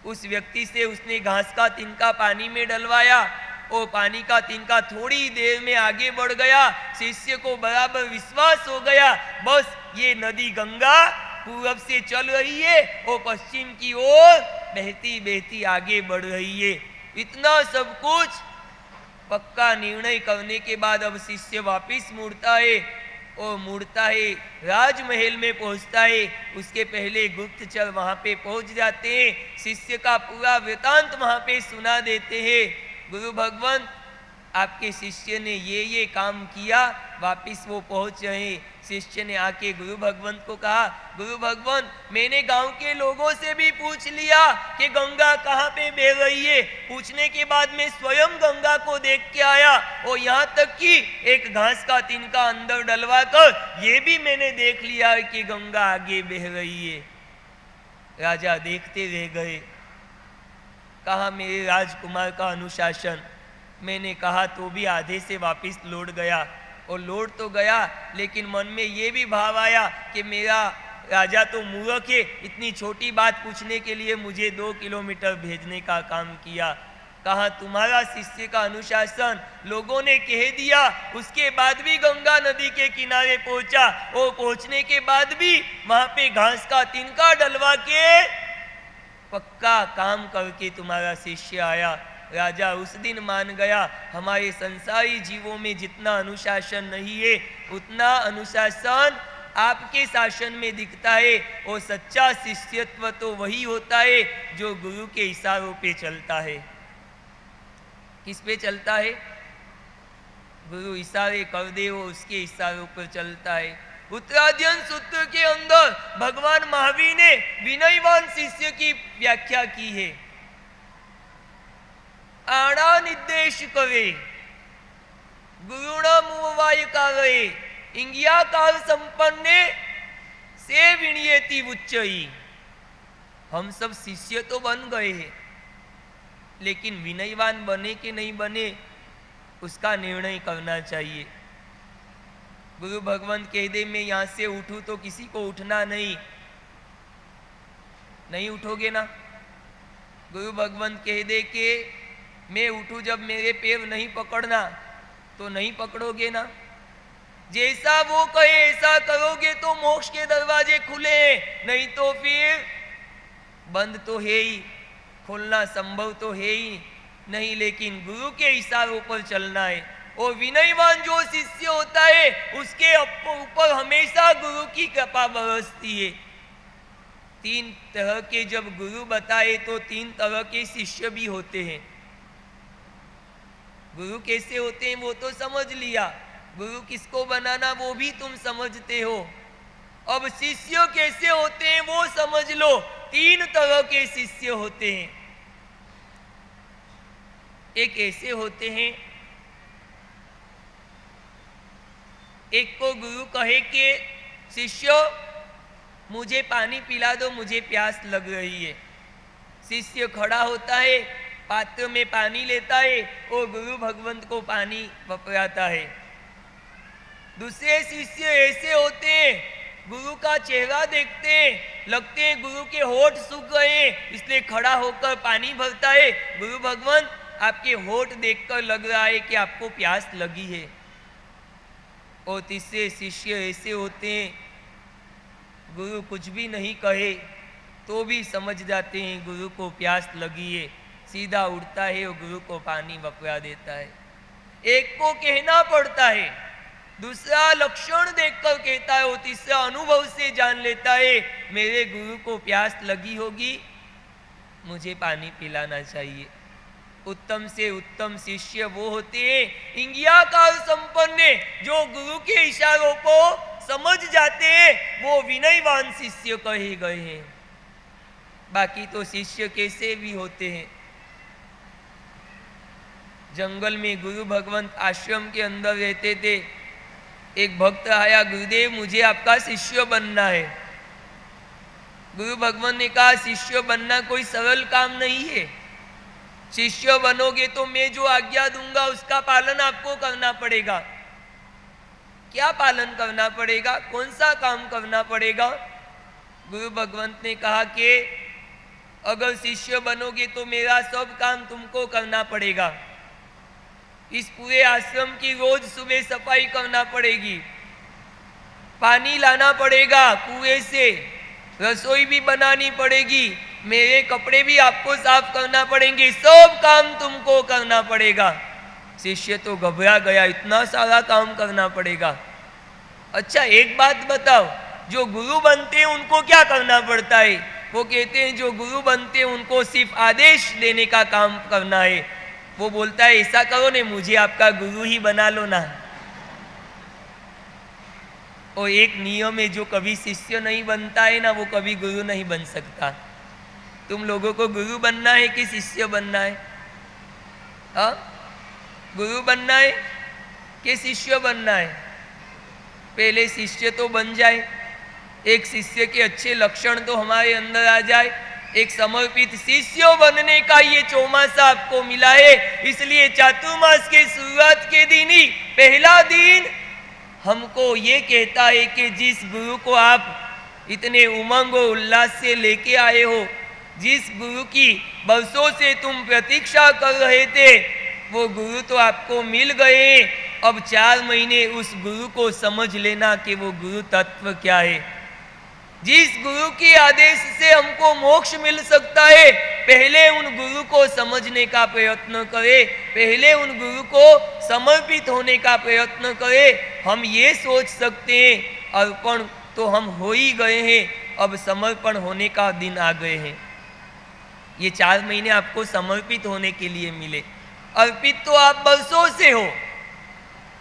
उस व्यक्ति से उसने घास का तिनका पानी में डलवाया और पानी का तिनका थोड़ी देर में आगे बढ़ गया। शिष्य को बराबर विश्वास हो गया, बस ये नदी गंगा पूरब से चल रही है और पश्चिम की ओर बहती बहती आगे बढ़ रही है। इतना सब कुछ पक्का निर्णय करने के बाद अब शिष्य वापिस मुड़ता है और मुड़ता है, राजमहल में पहुंचता है। उसके पहले गुप्तचर वहां पे पहुंच जाते हैं, शिष्य का पूरा वृतांत वहां पे सुना देते हैं। गुरु भगवंत आपके शिष्य ने ये काम किया, वापिस वो पहुंच रहे। शिष्य ने आके गुरु भगवंत को कहा, गुरु भगवंत मैंने गांव के लोगों से भी पूछ लिया कि गंगा कहाँ पे बह रही है। पूछने के बाद मैं स्वयं गंगा को देख के आया और यहाँ तक कि एक घास का तिनका अंदर डलवा कर ये भी मैंने देख लिया कि गंगा आगे बह रही है। राजा देखते रह गए। कहा मेरे राजकुमार का अनुशासन। मैंने कहा तो भी आधे से वापस लौट गया और लौट तो गया, लेकिन मन में ये भी भाव आया कि मेरा राजा तो मूर्ख है, इतनी छोटी बात पूछने के लिए मुझे 2 किलोमीटर भेजने का काम किया। कहा तुम्हारा शिष्य का अनुशासन, लोगों ने कह दिया, उसके बाद भी गंगा नदी के किनारे पहुंचा और पहुंचने के बाद भी वहां पे घास का तिनका डलवा के पक्का काम करके तुम्हारा शिष्य आया। राजा उस दिन मान गया, हमारे संसारी जीवों में जितना अनुशासन नहीं है उतना अनुशासन आपके शासन में दिखता है। और सच्चा शिष्यत्व तो वही होता है जो गुरु के इशारों पे चलता है। किस पे चलता है? गुरु इशारे कर दे वो उसके इशारों पर चलता है। उत्तराध्ययन सूत्र के अंदर भगवान महावीर ने विनयवान शिष्य की व्याख्या की है। आड़ा निर्देश करे, गुरुण मुवाय कागये इंगिया काल संपन्ने से विनियति उच्चई। हम सब शिष्य तो बन गए हैं, लेकिन विनयवान बने कि नहीं बने उसका निर्णय करना चाहिए। गुरु भगवान कह दे मैं यहां से उठूं तो किसी को उठना नहीं उठोगे ना। गुरु भगवान कह दे कि मैं उठूं जब मेरे पैर नहीं पकड़ना तो नहीं पकड़ोगे ना। जैसा वो कहे ऐसा करोगे तो मोक्ष के दरवाजे खुले, नहीं तो फिर बंद तो है ही, खोलना संभव तो है ही नहीं। लेकिन गुरु के इशारों पर चलना है। और विनयवान जो शिष्य होता है उसके ऊपर हमेशा गुरु की कृपा बरसती है। 3 तरह के जब गुरु बताए तो 3 तरह के शिष्य भी होते हैं। गुरु कैसे होते हैं वो तो समझ लिया, गुरु किसको बनाना वो भी तुम समझते हो। अब शिष्य कैसे होते हैं वो समझ लो। 3 तरह के शिष्य होते हैं। एक ऐसे होते हैं, एक को गुरु कहे कि शिष्य मुझे पानी पिला दो, मुझे प्यास लग रही है। शिष्य खड़ा होता है, पात्र में पानी लेता है और गुरु भगवंत को पानी पिलाता है। दूसरे शिष्य ऐसे होते हैं, गुरु का चेहरा देखते हैं, लगते हैं गुरु के होठ सूख गए हैं, इसलिए खड़ा होकर पानी भरता है। गुरु भगवान आपके होठ देखकर लग रहा है कि आपको प्यास लगी है। और तीसरे शिष्य ऐसे होते हैं, गुरु कुछ भी नहीं कहे तो भी समझ जाते हैं गुरु को प्यास लगी है, सीधा उठता है और गुरु को पानी बपरा देता है। एक को कहना पड़ता है, दूसरा लक्षण देखकर कहता है और तीसरा अनुभव से जान लेता है मेरे गुरु को प्यास लगी होगी, मुझे पानी पिलाना चाहिए। उत्तम से उत्तम शिष्य वो होते हैं इंगियाकार संपन्न, जो गुरु के इशारों को समझ जाते हैं, वो विनयवान शिष्य कहे गए हैं। बाकी तो शिष्य कैसे भी होते हैं। जंगल में गुरु भगवंत आश्रम के अंदर रहते थे। एक भक्त आया, गुरुदेव मुझे आपका शिष्य बनना है। गुरु भगवान ने कहा शिष्य बनना कोई सरल काम नहीं है। शिष्य बनोगे तो मैं जो आज्ञा दूंगा उसका पालन आपको करना पड़ेगा। क्या पालन करना पड़ेगा, कौन सा काम करना पड़ेगा? गुरु भगवंत ने कहा कि अगर शिष्य बनोगे तो मेरा सब काम तुमको करना पड़ेगा। इस पूरे आश्रम की रोज सुबह सफाई करना पड़ेगी, पानी लाना पड़ेगा कुएं से, रसोई भी बनानी पड़ेगी, मेरे कपड़े भी आपको साफ करना पड़ेंगे, सब काम तुमको करना पड़ेगा। शिष्य तो घबरा गया, इतना सारा काम करना पड़ेगा। अच्छा एक बात बताओ, जो गुरु बनते हैं उनको क्या करना पड़ता है? वो कहते हैं जो गुरु बनते हैं उनको सिर्फ आदेश देने का काम करना है। वो बोलता है ऐसा करो ने, मुझे आपका गुरु ही बना लो ना। और एक नियम है, जो कभी शिष्य नहीं बनता है ना वो कभी गुरु नहीं बन सकता। तुम लोगों को गुरु बनना है कि शिष्य बनना है? हाँ, गुरु बनना है कि शिष्य बनना है? पहले शिष्य तो बन जाए, एक शिष्य के अच्छे लक्षण तो हमारे अंदर आ जाए। एक समर्पित शिष्य बनने का ये चौमासा आपको मिला है, इसलिए चातुर्मास के शुरुआत के दिन ही पहला दिन हमको ये कहता है कि जिस गुरु को आप इतने उमंग और उल्लास से लेके आए हो, जिस गुरु की बरसों से तुम प्रतीक्षा कर रहे थे, वो गुरु तो आपको मिल गए। अब 4 महीने उस गुरु को समझ लेना कि वो गुरु तत्व क्या है। जिस गुरु के आदेश से हमको मोक्ष मिल सकता है, पहले उन गुरु को समझने का प्रयत्न करें, पहले उन गुरु को समर्पित होने का प्रयत्न करें। हम ये सोच सकते हैं अर्पण तो हम हो ही गए हैं, अब समर्पण होने का दिन आ गए हैं। ये 4 महीने आपको समर्पित होने के लिए मिले। अर्पित तो आप बरसों से हो,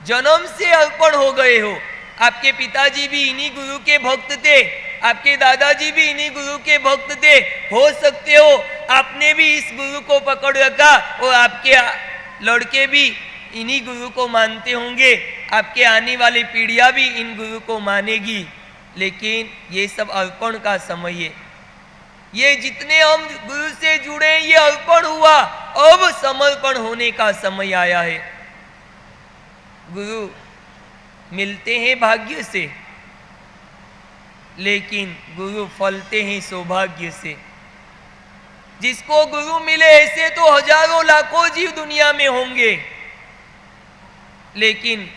जन्म से अर्पण हो गए हो। आपके पिताजी भी इन्हीं गुरु के भक्त थे, आपके दादाजी भी इन्हीं गुरु के भक्त थे। हो सकते हो आपने भी इस गुरु को पकड़ रखा और आपके लड़के भी इन्हीं गुरु को मानते होंगे, आपके आने वाली पीढ़ियां भी इन गुरु को मानेगी। लेकिन ये सब अर्पण का समय है। ये जितने हम गुरु से जुड़े ये अर्पण हुआ, अब समर्पण होने का समय आया है। गुरु मिलते हैं भाग्य से, लेकिन गुरु फलते हैं सौभाग्य से। जिसको गुरु मिले ऐसे तो हजारों लाखों जीव दुनिया में होंगे, लेकिन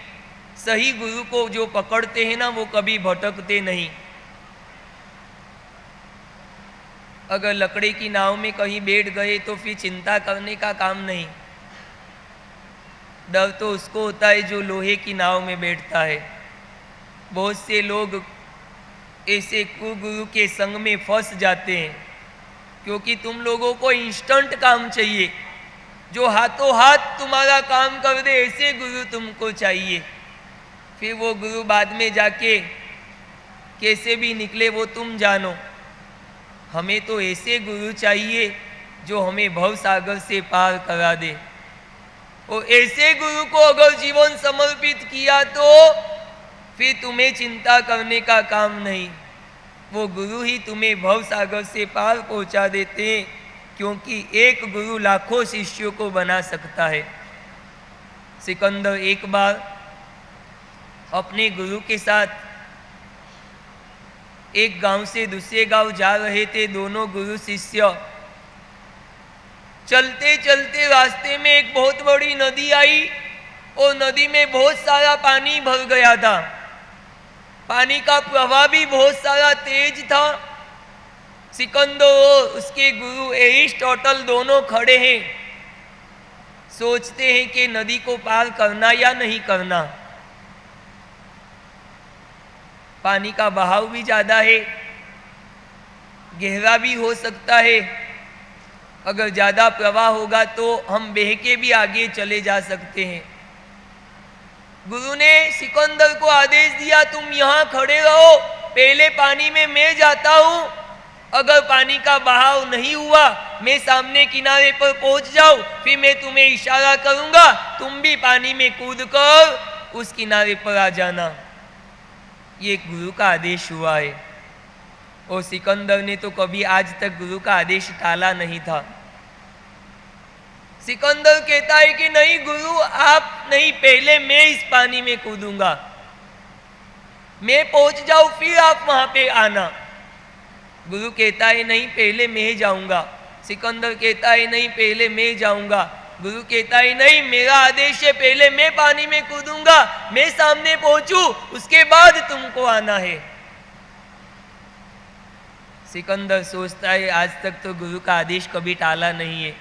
सही गुरु को जो पकड़ते हैं ना, वो कभी भटकते नहीं। अगर लकड़ी की नाव में कहीं बैठ गए तो फिर चिंता करने का काम नहीं। डर तो उसको होता है जो लोहे की नाव में बैठता है। बहुत से लोग ऐसे कुगुरु के संग में फंस जाते हैं, क्योंकि तुम लोगों को इंस्टेंट काम चाहिए, जो हाथों हाथ तुम्हारा काम कर दे, ऐसे गुरु तुमको चाहिए। फिर वो गुरु बाद में जाके कैसे भी निकले वो तुम जानो। हमें तो ऐसे गुरु चाहिए जो हमें भव सागर से पार करा दे। और ऐसे गुरु को अगर जीवन समर्पित किया तो फिर तुम्हें चिंता करने का काम नहीं। वो गुरु ही तुम्हें भव सागर से पार पहुंचा देते हैं, क्योंकि एक गुरु लाखों शिष्यों को बना सकता है। सिकंदर एक बार अपने गुरु के साथ एक गांव से दूसरे गांव जा रहे थे। दोनों गुरु शिष्य चलते चलते रास्ते में एक बहुत बड़ी नदी आई और नदी में बहुत सारा पानी भर गया था। पानी का प्रवाह भी बहुत सारा तेज था। सिकंदर और उसके गुरु एरिस्टोटल दोनों खड़े हैं, सोचते हैं कि नदी को पार करना या नहीं करना। पानी का बहाव भी ज्यादा है, गहरा भी हो सकता है। अगर ज्यादा प्रवाह होगा तो हम बह के भी आगे चले जा सकते हैं। गुरु ने सिकंदर को आदेश दिया, तुम यहाँ खड़े रहो, पहले पानी में मैं जाता हूँ। अगर पानी का बहाव नहीं हुआ, मैं सामने किनारे पर पहुंच जाऊं, फिर मैं तुम्हें इशारा करूंगा, तुम भी पानी में कूद कर उस किनारे पर आ जाना। ये गुरु का आदेश हुआ है। और सिकंदर ने तो कभी आज तक गुरु का आदेश टाला नहीं था। सिकंदर कहता है कि नहीं गुरु, आप नहीं, पहले मैं इस पानी में कूदूंगा, मैं पहुंच जाऊं फिर आप वहां पे आना। गुरु कहता है नहीं, पहले मैं जाऊंगा। सिकंदर कहता है नहीं, पहले मैं जाऊंगा। गुरु कहता है नहीं, मेरा आदेश है, पहले मैं पानी में कूदूंगा, मैं सामने पहुंचूं, उसके बाद तुमको आना है। सिकंदर सोचता है आज तक तो गुरु का आदेश कभी टाला नहीं है,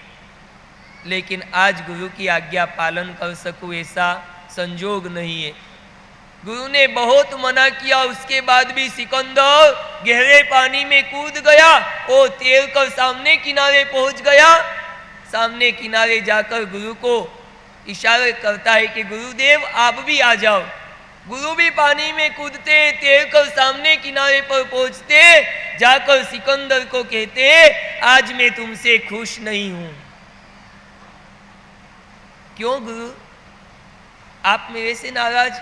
लेकिन आज गुरु की आज्ञा पालन कर सकूं ऐसा संजोग नहीं है। गुरु ने बहुत मना किया, उसके बाद भी सिकंदर गहरे पानी में कूद गया और तैरकर सामने किनारे पहुंच गया। सामने किनारे जाकर गुरु को इशारा करता है कि गुरुदेव आप भी आ जाओ। गुरु भी पानी में कूदते, तैरकर सामने किनारे पर पहुंचते, जाकर सिकंदर को कहते आज मैं तुमसे खुश नहीं हूं। क्यों गुरु, आप मेरे से नाराज?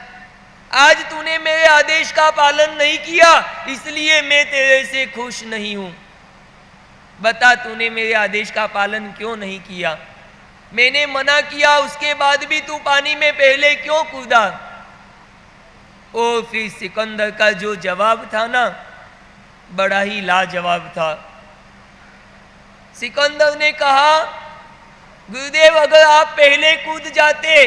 आज तूने मेरे आदेश का पालन नहीं किया, इसलिए मैं तेरे से खुश नहीं हूं। बता, तूने मेरे आदेश का पालन क्यों नहीं किया? मैंने मना किया, उसके बाद भी तू पानी में पहले क्यों कूदा? और फिर सिकंदर का जो जवाब था ना, बड़ा ही लाजवाब था। सिकंदर ने कहा गुरुदेव, अगर आप पहले कूद जाते,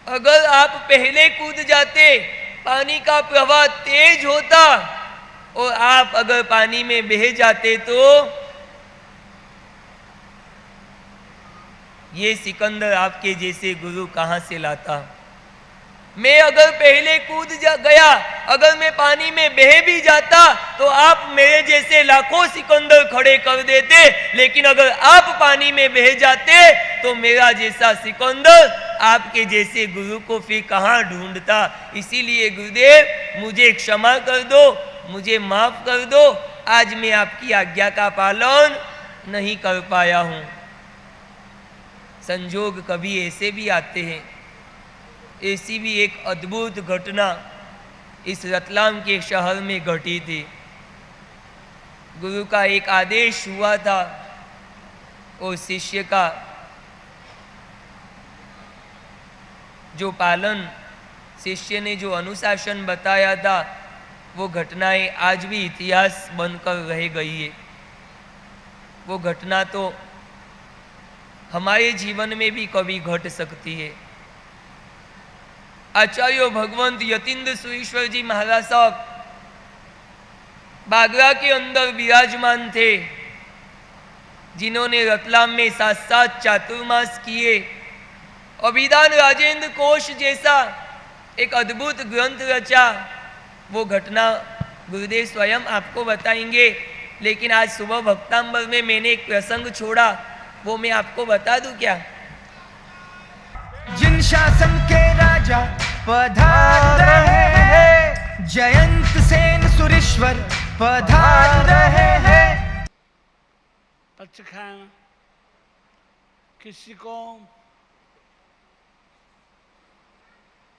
अगर आप पहले कूद जाते, पानी का प्रवाह तेज होता और आप अगर पानी में बह जाते तो ये सिकंदर आपके जैसे गुरु कहां से लाता। मैं अगर पहले कूद गया, अगर मैं पानी में बह भी जाता तो आप मेरे जैसे लाखों सिकंदर खड़े कर देते, लेकिन अगर आप पानी में बह जाते तो मेरा जैसा सिकंदर आपके जैसे गुरु को फिर कहाँ ढूंढता। इसीलिए गुरुदेव मुझे क्षमा कर दो, मुझे माफ कर दो, आज मैं आपकी आज्ञा का पालन नहीं कर पाया हूं। संजोग कभी ऐसे भी आते हैं। ऐसी भी एक अद्भुत घटना इस रतलाम के शहर में घटी थी। गुरु का एक आदेश हुआ था और शिष्य का जो पालन, शिष्य ने जो अनुशासन बताया था, वो घटनाएं आज भी इतिहास बनकर रह गई है। वो घटना तो हमारे जीवन में भी कभी घट सकती है। आचार्य भगवंत यतीन्द्र सुरेश्वर जी महाराज साहब बागरा के अंदर विराजमान थे, जिन्होंने रतलाम में 7 चातुर्मास किए। अभिधान राजेंद्र कोश जैसा एक अद्भुत ग्रंथ रचा। वो घटना गुरुदेव स्वयं आपको बताएंगे, लेकिन आज सुबह भक्तांबर में मैंने एक प्रसंग छोड़ा, वो मैं आपको बता दूं क्या? जिन शासन के राजा पधार रहे हैं, जयंत सेन सुरेश्वर पधार रहे हैं। पचखान किसी को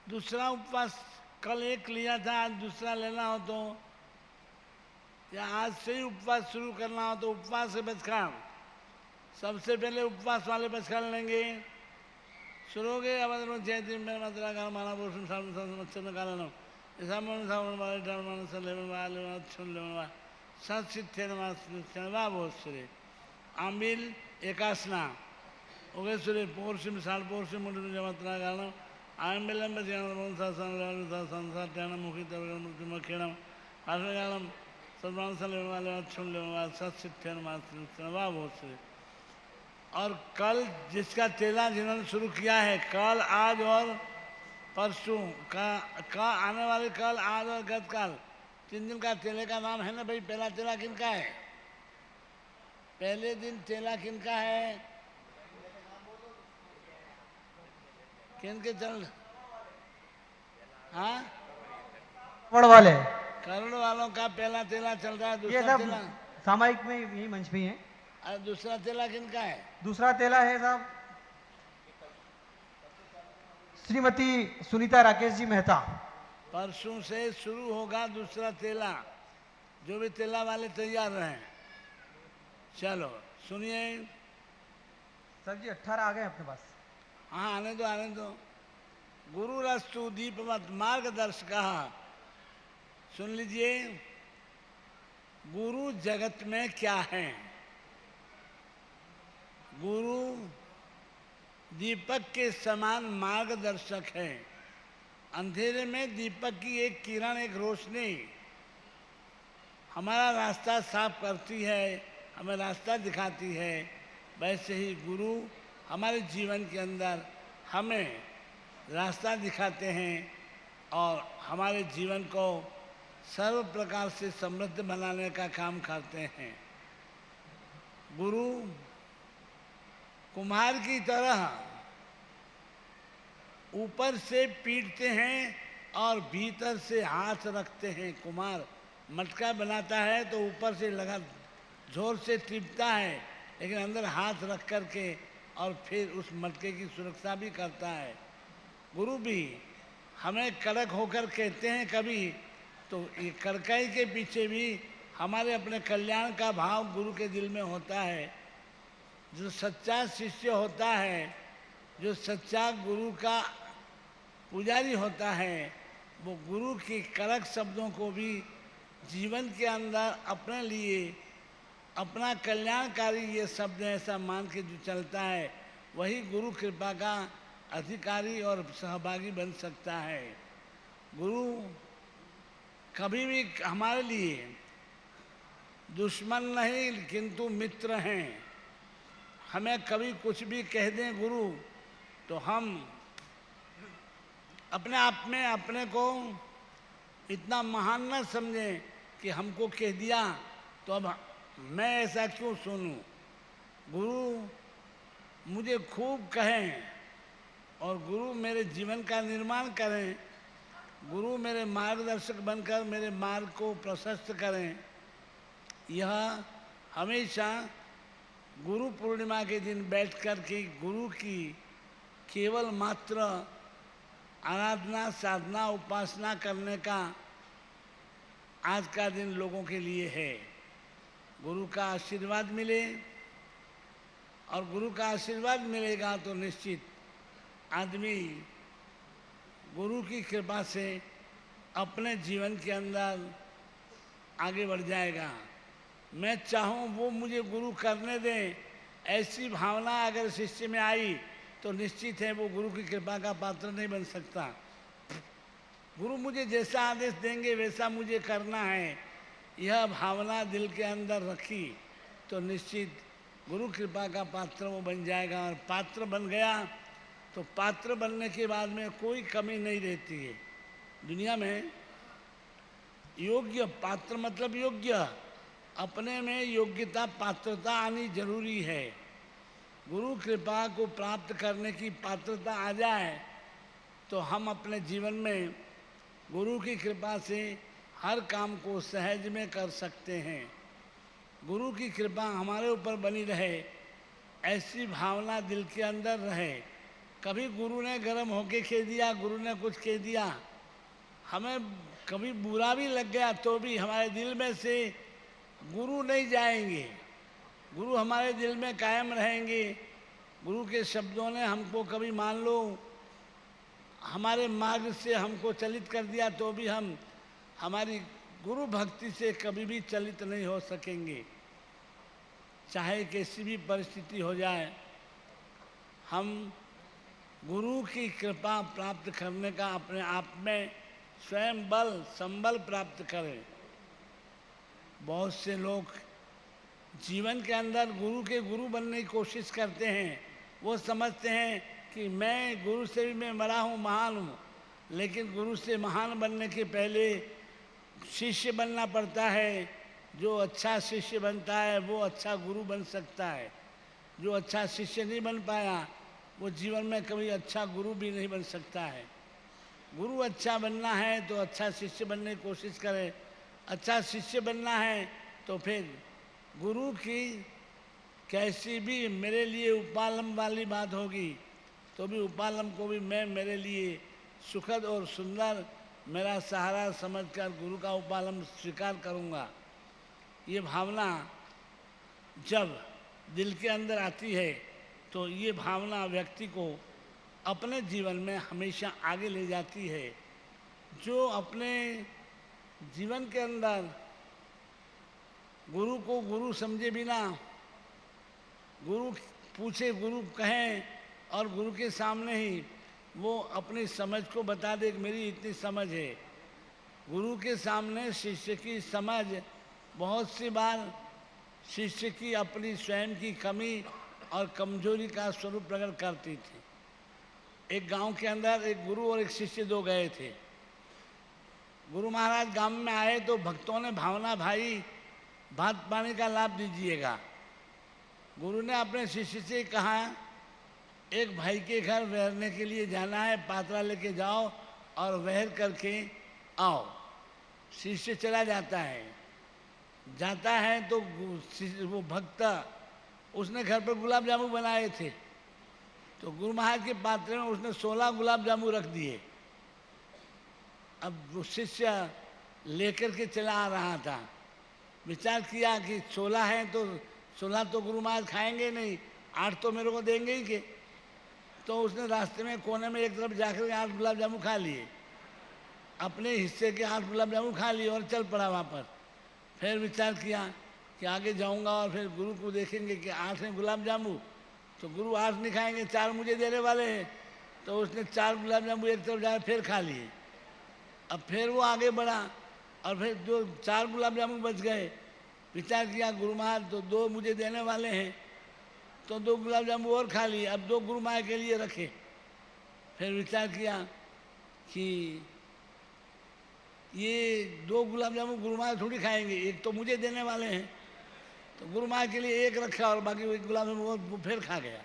दूसरा उपवास कल एक लिया था, आज दूसरा लेना हो तो, या आज से ही उपवास शुरू करना हो तो उपवास से बचखान सबसे पहले उपवास वाले बचखान लेंगे। शुरू हो गए। अब जय दिन में मात्रा का माना पोषण सामने कारण ऐसा मन सावन वाले डर मन से लेवन वाले छुन लेवन वाले संसिद्धे नवा बहुत सुरे आमिल एकासना ओके सुरे पोर्षिम साल पोर्षिम मुंडे में मात्रा कारण आमिलम बच्चों संसार टैन मुखी तब मखेणम आशगालम सदमान से लेवन वाले छुन लेवन वाले संसिद्धे नवा बहुत सुरे। और कल जिसका तेला जिन्होंने शुरू किया है, कल आज और परसों का आने वाले कल आज और गतकाल 3 दिन का तेले का नाम है ना भाई। पहला तेला किनका है? पहले दिन तेला किनका है? किनके चल? हाँ, करोड़ वाले, करोड़ वालों का पहला तेला चल रहा है। ये दूसरा सब तेला, सामायिक में यही मंच पे ही है। और दूसरा तेला किनका है? दूसरा तेला है साहब श्रीमती सुनीता राकेश जी मेहता। परसों से शुरू होगा दूसरा तेला। जो भी तेला वाले तैयार रहें। चलो सुनिए। सर जी 18 आ गए अपने पास। हाँ, आने दो आने दो। गुरु रस्तु दीपवत मार्गदर्शक। सुन लीजिए, गुरु जगत में क्या है? गुरु दीपक के समान मार्गदर्शक है। अंधेरे में दीपक की एक किरण, एक रोशनी हमारा रास्ता साफ करती है, हमें रास्ता दिखाती है। वैसे ही गुरु हमारे जीवन के अंदर हमें रास्ता दिखाते हैं और हमारे जीवन को सर्व प्रकार से समृद्ध बनाने का काम करते हैं। गुरु कुम्हार की तरह ऊपर से पीटते हैं और भीतर से हाथ रखते हैं। कुम्हार मटका बनाता है तो ऊपर से लगा जोर से टिपता है, लेकिन अंदर हाथ रख कर के और फिर उस मटके की सुरक्षा भी करता है। गुरु भी हमें कड़क होकर कहते हैं कभी, तो ये कड़काई के पीछे भी हमारे अपने कल्याण का भाव गुरु के दिल में होता है। जो सच्चा शिष्य होता है, जो सच्चा गुरु का पुजारी होता है, वो गुरु की कड़क शब्दों को भी जीवन के अंदर अपने लिए अपना कल्याणकारी ये शब्द ऐसा मान के जो चलता है, वही गुरु कृपा का अधिकारी और सहभागी बन सकता है। गुरु कभी भी हमारे लिए दुश्मन नहीं किंतु मित्र हैं। हमें कभी कुछ भी कह दें गुरु, तो हम अपने आप में अपने को इतना महान न समझें कि हमको कह दिया तो अब मैं ऐसा क्यों सुनूं। गुरु मुझे खूब कहें और गुरु मेरे जीवन का निर्माण करें, गुरु मेरे मार्गदर्शक बनकर मेरे मार्ग को प्रशस्त करें। यह हमेशा गुरु पूर्णिमा के दिन बैठ कर के गुरु की केवल मात्र आराधना, साधना, उपासना करने का आज का दिन लोगों के लिए है। गुरु का आशीर्वाद मिले, और गुरु का आशीर्वाद मिलेगा तो निश्चित आदमी गुरु की कृपा से अपने जीवन के अंदर आगे बढ़ जाएगा। मैं चाहूँ वो मुझे गुरु करने दें, ऐसी भावना अगर शिष्य में आई तो निश्चित है वो गुरु की कृपा का पात्र नहीं बन सकता। गुरु मुझे जैसा आदेश देंगे वैसा मुझे करना है, यह भावना दिल के अंदर रखी तो निश्चित गुरु कृपा का पात्र वो बन जाएगा। और पात्र बन गया तो पात्र बनने के बाद में कोई कमी नहीं रहती है। दुनिया में योग्य, पात्र मतलब योग्य, अपने में योग्यता, पात्रता आनी जरूरी है। गुरु कृपा को प्राप्त करने की पात्रता आ जाए तो हम अपने जीवन में गुरु की कृपा से हर काम को सहज में कर सकते हैं। गुरु की कृपा हमारे ऊपर बनी रहे, ऐसी भावना दिल के अंदर रहे। कभी गुरु ने गर्म होके कह दिया, गुरु ने कुछ कह दिया, हमें कभी बुरा भी लग गया तो भी हमारे दिल में से गुरु नहीं जाएंगे, गुरु हमारे दिल में कायम रहेंगे। गुरु के शब्दों ने हमको कभी मान लो हमारे मार्ग से हमको चलित कर दिया तो भी हम हमारी गुरु भक्ति से कभी भी चलित नहीं हो सकेंगे। चाहे कैसी भी परिस्थिति हो जाए, हम गुरु की कृपा प्राप्त करने का अपने आप में स्वयं बल, संबल प्राप्त करें। बहुत से लोग जीवन के अंदर गुरु के गुरु बनने की कोशिश करते हैं। वो समझते हैं कि मैं गुरु से भी मैं बड़ा हूँ, महान हूँ, लेकिन गुरु से महान बनने के पहले शिष्य बनना पड़ता है। जो अच्छा शिष्य बनता है वो अच्छा गुरु बन सकता है। जो अच्छा शिष्य नहीं बन पाया वो जीवन में कभी अच्छा गुरु भी नहीं बन सकता है। गुरु अच्छा बनना है तो अच्छा शिष्य बनने की कोशिश करें। अच्छा शिष्य बनना है तो फिर गुरु की कैसी भी मेरे लिए उपालम वाली बात होगी तो भी उपालम को भी मैं मेरे लिए सुखद और सुंदर मेरा सहारा समझकर गुरु का उपालम स्वीकार करूँगा। ये भावना जब दिल के अंदर आती है तो ये भावना व्यक्ति को अपने जीवन में हमेशा आगे ले जाती है। जो अपने जीवन के अंदर गुरु को गुरु समझे बिना, गुरु पूछे, गुरु कहें और गुरु के सामने ही वो अपनी समझ को बता दे कि मेरी इतनी समझ है। गुरु के सामने शिष्य की समझ बहुत सी बार शिष्य की अपनी स्वयं की कमी और कमजोरी का स्वरूप प्रकट करती थी। एक गांव के अंदर एक गुरु और एक शिष्य दो गए थे। गुरु महाराज गांव में आए तो भक्तों ने भावना, भाई भात पानी का लाभ दीजिएगा। गुरु ने अपने शिष्य से कहा, एक भाई के घर वहरने के लिए जाना है, पात्रा लेके जाओ और वहर करके आओ। शिष्य चला जाता है। जाता है तो वो भक्त, उसने घर पर गुलाब जामुन बनाए थे तो गुरु महाराज के पात्र में उसने 16 गुलाब जामुन रख दिए। अब वो शिष्य लेकर के चला आ रहा था। विचार किया कि 16 है तो 16 तो गुरु महाराज खाएंगे नहीं, 8 तो मेरे को देंगे ही के। तो उसने रास्ते में कोने में एक तरफ जाकर के 8 गुलाब जामुन खा लिए, अपने हिस्से के 8 गुलाब जामुन खा लिए और चल पड़ा वहाँ पर। फिर विचार किया कि आगे जाऊँगा और फिर गुरु को देखेंगे कि 8 हैं गुलाब जामुन, तो गुरु 8 नहीं खाएंगे, 4 मुझे देने वाले हैं। तो उसने 4 गुलाब जामुन एक तरफ जाकर फिर खा लिए। अब फिर वो आगे बढ़ा और फिर 4 गुलाब जामुन बच गए। विचार किया गुरु महाराज तो 2 मुझे देने वाले हैं, तो 2 गुलाब जामुन और खा लिए। अब 2 गुरु महाराज के लिए रखे। फिर विचार किया कि ये 2 गुलाब जामुन गुरु महाराज थोड़ी खाएंगे, एक तो मुझे देने वाले हैं। तो गुरु महाराज के लिए एक रखा और बाकी 1 गुलाब जामुन वो फिर खा गया।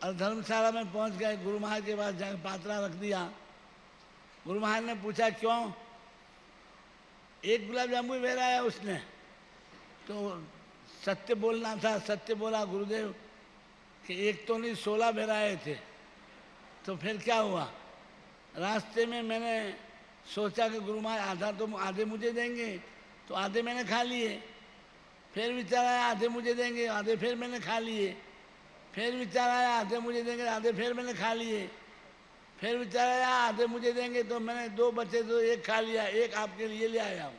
और धर्मशाला में पहुंच गए। गुरु महाराज के पास जाकर पात्रा रख दिया। गुरु महाराज ने पूछा क्यों? 1 गुलाब जामुन ले रहा है उसने। तो सत्य बोलना था, सत्य बोला गुरुदेव कि एक तो नहीं 16 बेराए थे। तो फिर क्या हुआ, रास्ते में मैंने सोचा कि गुरु महाराज आधे मुझे देंगे, तो आधे मैंने खा लिए। फिर विचार आया आधे मुझे देंगे, आधे फिर मैंने खा लिए। फिर विचार आया आधे मुझे देंगे, आधे फिर मैंने खा लिए। फिर विचार आया आधे मुझे देंगे, तो मैंने 2 बचे तो 1 खा लिया, 1 आपके लिए ले आया हूँ।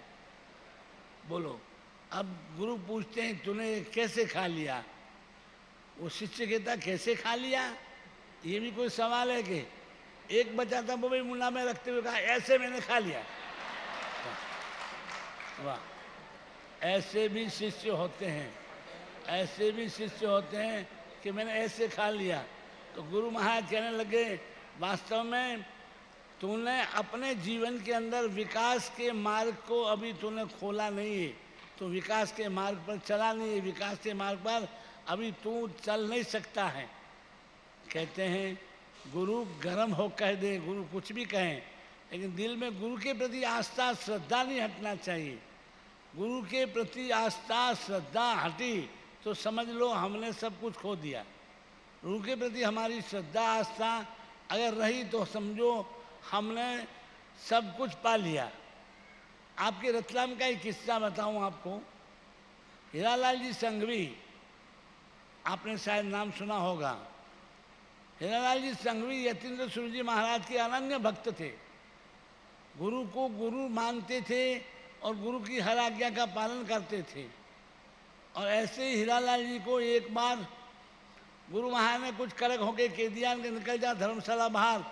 बोलो, अब गुरु पूछते हैं तूने कैसे खा लिया? वो शिष्य कहता कैसे खा लिया, ये भी कोई सवाल है कि 1 बचा था वो भी मुन्ना में रखते हुए कहा ऐसे मैंने खा लिया। वाह, ऐसे भी शिष्य होते हैं, ऐसे भी शिष्य होते हैं कि मैंने ऐसे खा लिया। तो गुरु महाराज कहने लगे वास्तव में तूने अपने जीवन के अंदर विकास के मार्ग को अभी तूने खोला नहीं है, तो विकास के मार्ग पर चला नहीं है, विकास के मार्ग पर अभी तू चल नहीं सकता है। कहते हैं गुरु गर्म हो कह दे, गुरु कुछ भी कहें, लेकिन दिल में गुरु के प्रति आस्था श्रद्धा नहीं हटना चाहिए। गुरु के प्रति आस्था श्रद्धा हटी तो समझ लो हमने सब कुछ खो दिया। गुरु के प्रति हमारी श्रद्धा आस्था अगर रही तो समझो हमने सब कुछ पा लिया। आपके रतलाम का एक किस्सा बताऊं आपको। हीरालाल जी संघवी, आपने शायद नाम सुना होगा। हीरालाल जी संघवी यतीन्द्र सूरी जी महाराज के अनन्य भक्त थे। गुरु को गुरु मानते थे और गुरु की हर आज्ञा का पालन करते थे। और ऐसे ही हीरालाल जी को एक बार गुरु महाराज ने कुछ कड़क होके कह दिया कि निकल जा धर्मशाला बाहर,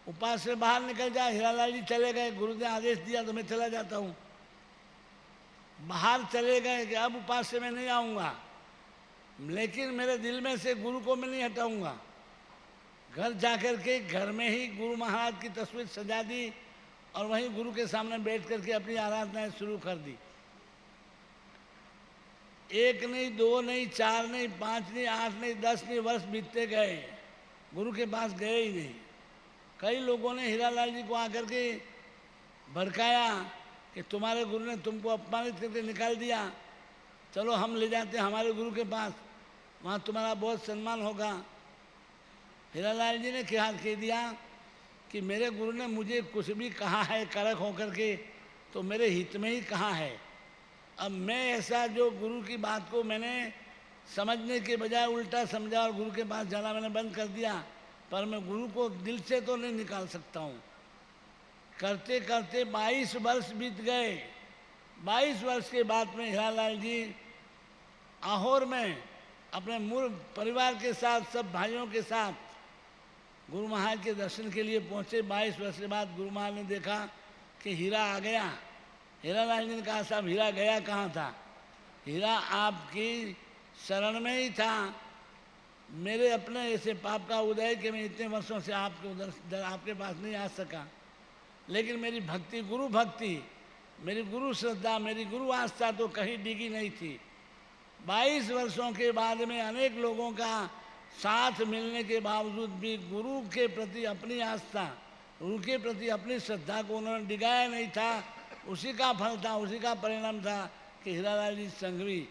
उपास से बाहर निकल जा। हीरालाल जी चले गए, गुरु ने आदेश दिया तो मैं चला जाता हूँ। बाहर चले गए कि अब उपास से मैं नहीं आऊँगा, लेकिन मेरे दिल में से गुरु को मैं नहीं हटाऊँगा। घर जाकर के घर में ही गुरु महाराज की तस्वीर सजा दी और वहीं गुरु के सामने बैठ करके अपनी आराधनाएं शुरू कर दी। 1 नहीं 2 नहीं 4 नहीं 5 नहीं 8 नहीं 10 नहीं वर्ष बीतते गए, गुरु के पास गए ही नहीं। कई लोगों ने हीरालाल जी को आकर के भड़काया कि तुम्हारे गुरु ने तुमको अपमानित करके निकाल दिया, चलो हम ले जाते हैं हमारे गुरु के पास, वहाँ तुम्हारा बहुत सम्मान होगा। हीरालाल जी ने क्या कह दिया कि मेरे गुरु ने मुझे कुछ भी कहा है कड़क होकर के तो मेरे हित में ही कहा है। अब मैं ऐसा जो गुरु की बात को मैंने समझने के बजाय उल्टा समझा और गुरु के पास जाना मैंने बंद कर दिया, पर मैं गुरु को दिल से तो नहीं निकाल सकता हूँ। करते करते 22 वर्ष बीत गए। 22 वर्ष के बाद में हीरालाल जी आहोर में अपने मूल परिवार के साथ, सब भाइयों के साथ गुरु महाराज के दर्शन के लिए पहुँचे। 22 वर्ष के बाद गुरु महाराज ने देखा कि हीरा आ गया। हीरालाल जी ने कहा साहब हीरा गया कहाँ था? हीरा आपकी शरण में ही था। मेरे अपने ऐसे पाप का उदय कि मैं इतने वर्षों से आपके पास नहीं आ सका, लेकिन मेरी भक्ति, गुरु भक्ति, मेरी गुरु श्रद्धा, मेरी गुरु आस्था तो कहीं डिगी नहीं थी। 22 वर्षों के बाद में अनेक लोगों का साथ मिलने के बावजूद भी गुरु के प्रति अपनी आस्था, गुरु के प्रति अपनी श्रद्धा को उन्होंने डिगाया नहीं था। उसी का फल था, उसी का परिणाम था कि हीरालाल जी संघवी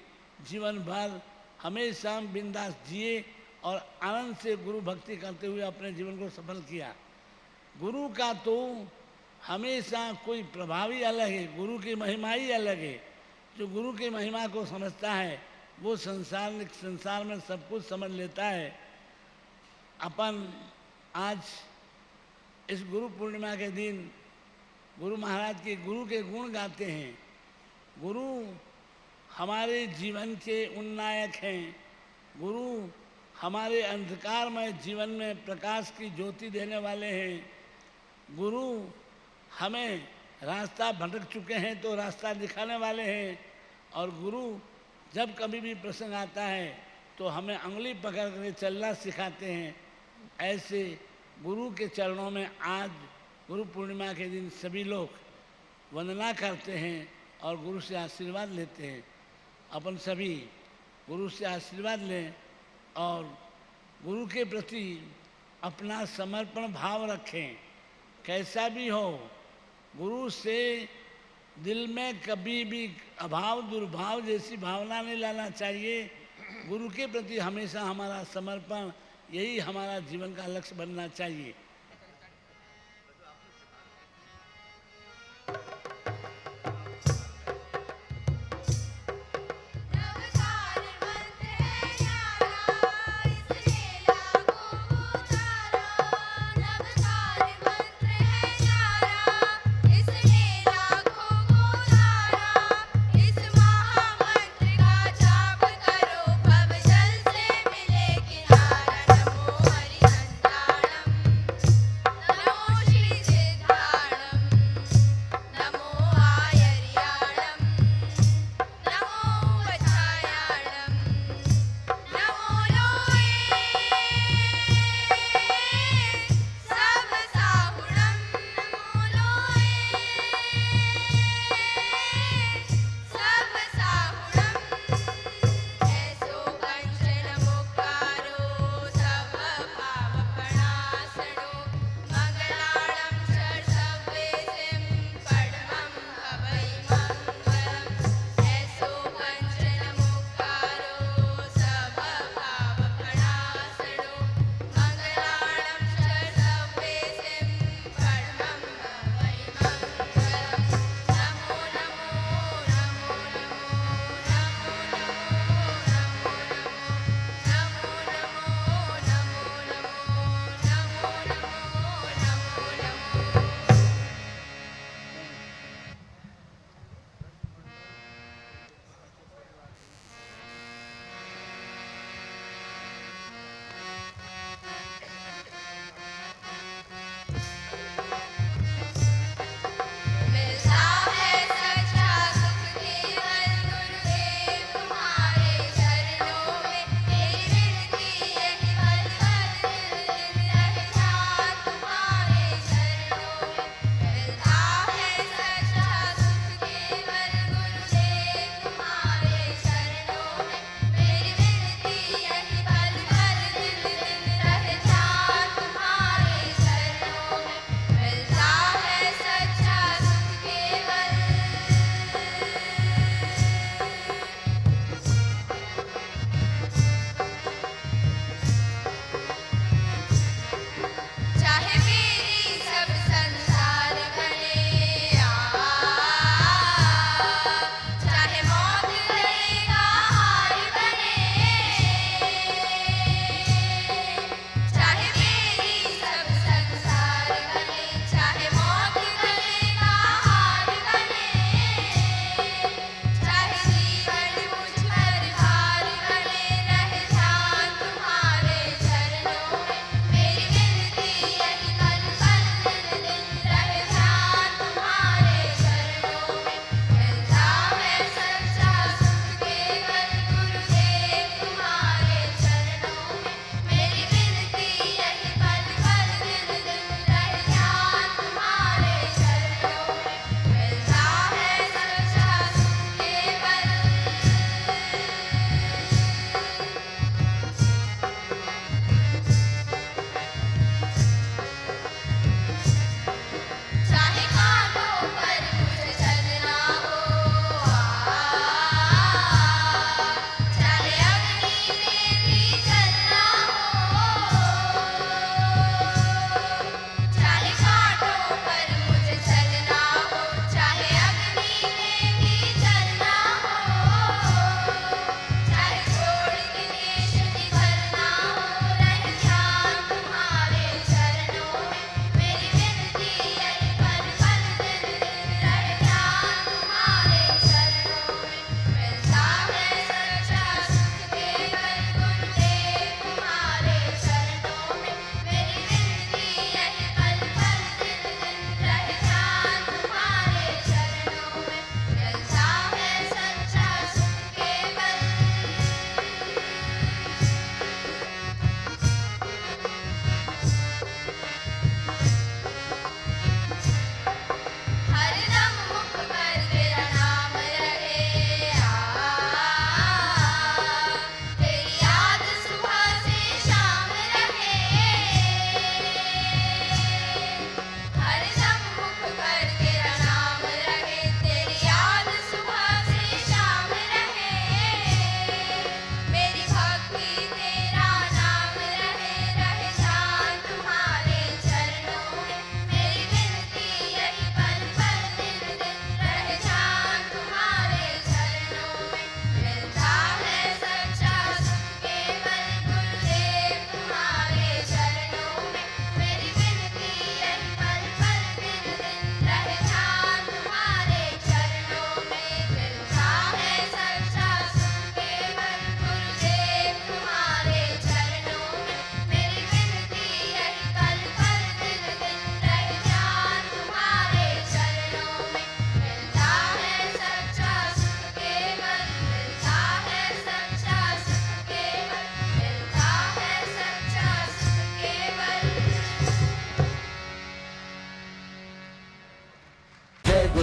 जीवन भर हमेशा बिंदास जिए और आनंद से गुरु भक्ति करते हुए अपने जीवन को सफल किया। गुरु का तो हमेशा कोई प्रभावी अलग है, गुरु की महिमा ही अलग है। जो गुरु की महिमा को समझता है वो संसार में सब कुछ समझ लेता है। अपन आज इस गुरु पूर्णिमा के दिन गुरु महाराज के गुरु के गुण गाते हैं। गुरु हमारे जीवन के उन्नायक हैं। गुरु हमारे अंधकारमय जीवन में प्रकाश की ज्योति देने वाले हैं। गुरु हमें रास्ता भटक चुके हैं तो रास्ता दिखाने वाले हैं। और गुरु जब कभी भी प्रसंग आता है तो हमें अंगुली पकड़ कर चलना सिखाते हैं। ऐसे गुरु के चरणों में आज गुरु पूर्णिमा के दिन सभी लोग वंदना करते हैं और गुरु से आशीर्वाद लेते हैं। अपन सभी गुरु से आशीर्वाद लें और गुरु के प्रति अपना समर्पण भाव रखें। कैसा भी हो, गुरु से दिल में कभी भी अभाव दुर्भाव जैसी भावना नहीं लाना चाहिए। गुरु के प्रति हमेशा हमारा समर्पण, यही हमारा जीवन का लक्ष्य बनना चाहिए।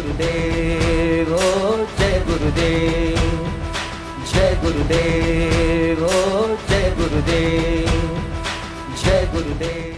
गुरुदेव ओ जय गुरुदेव, जय गुरुदेव ओ जय गुरुदेव, जय गुरुदेव।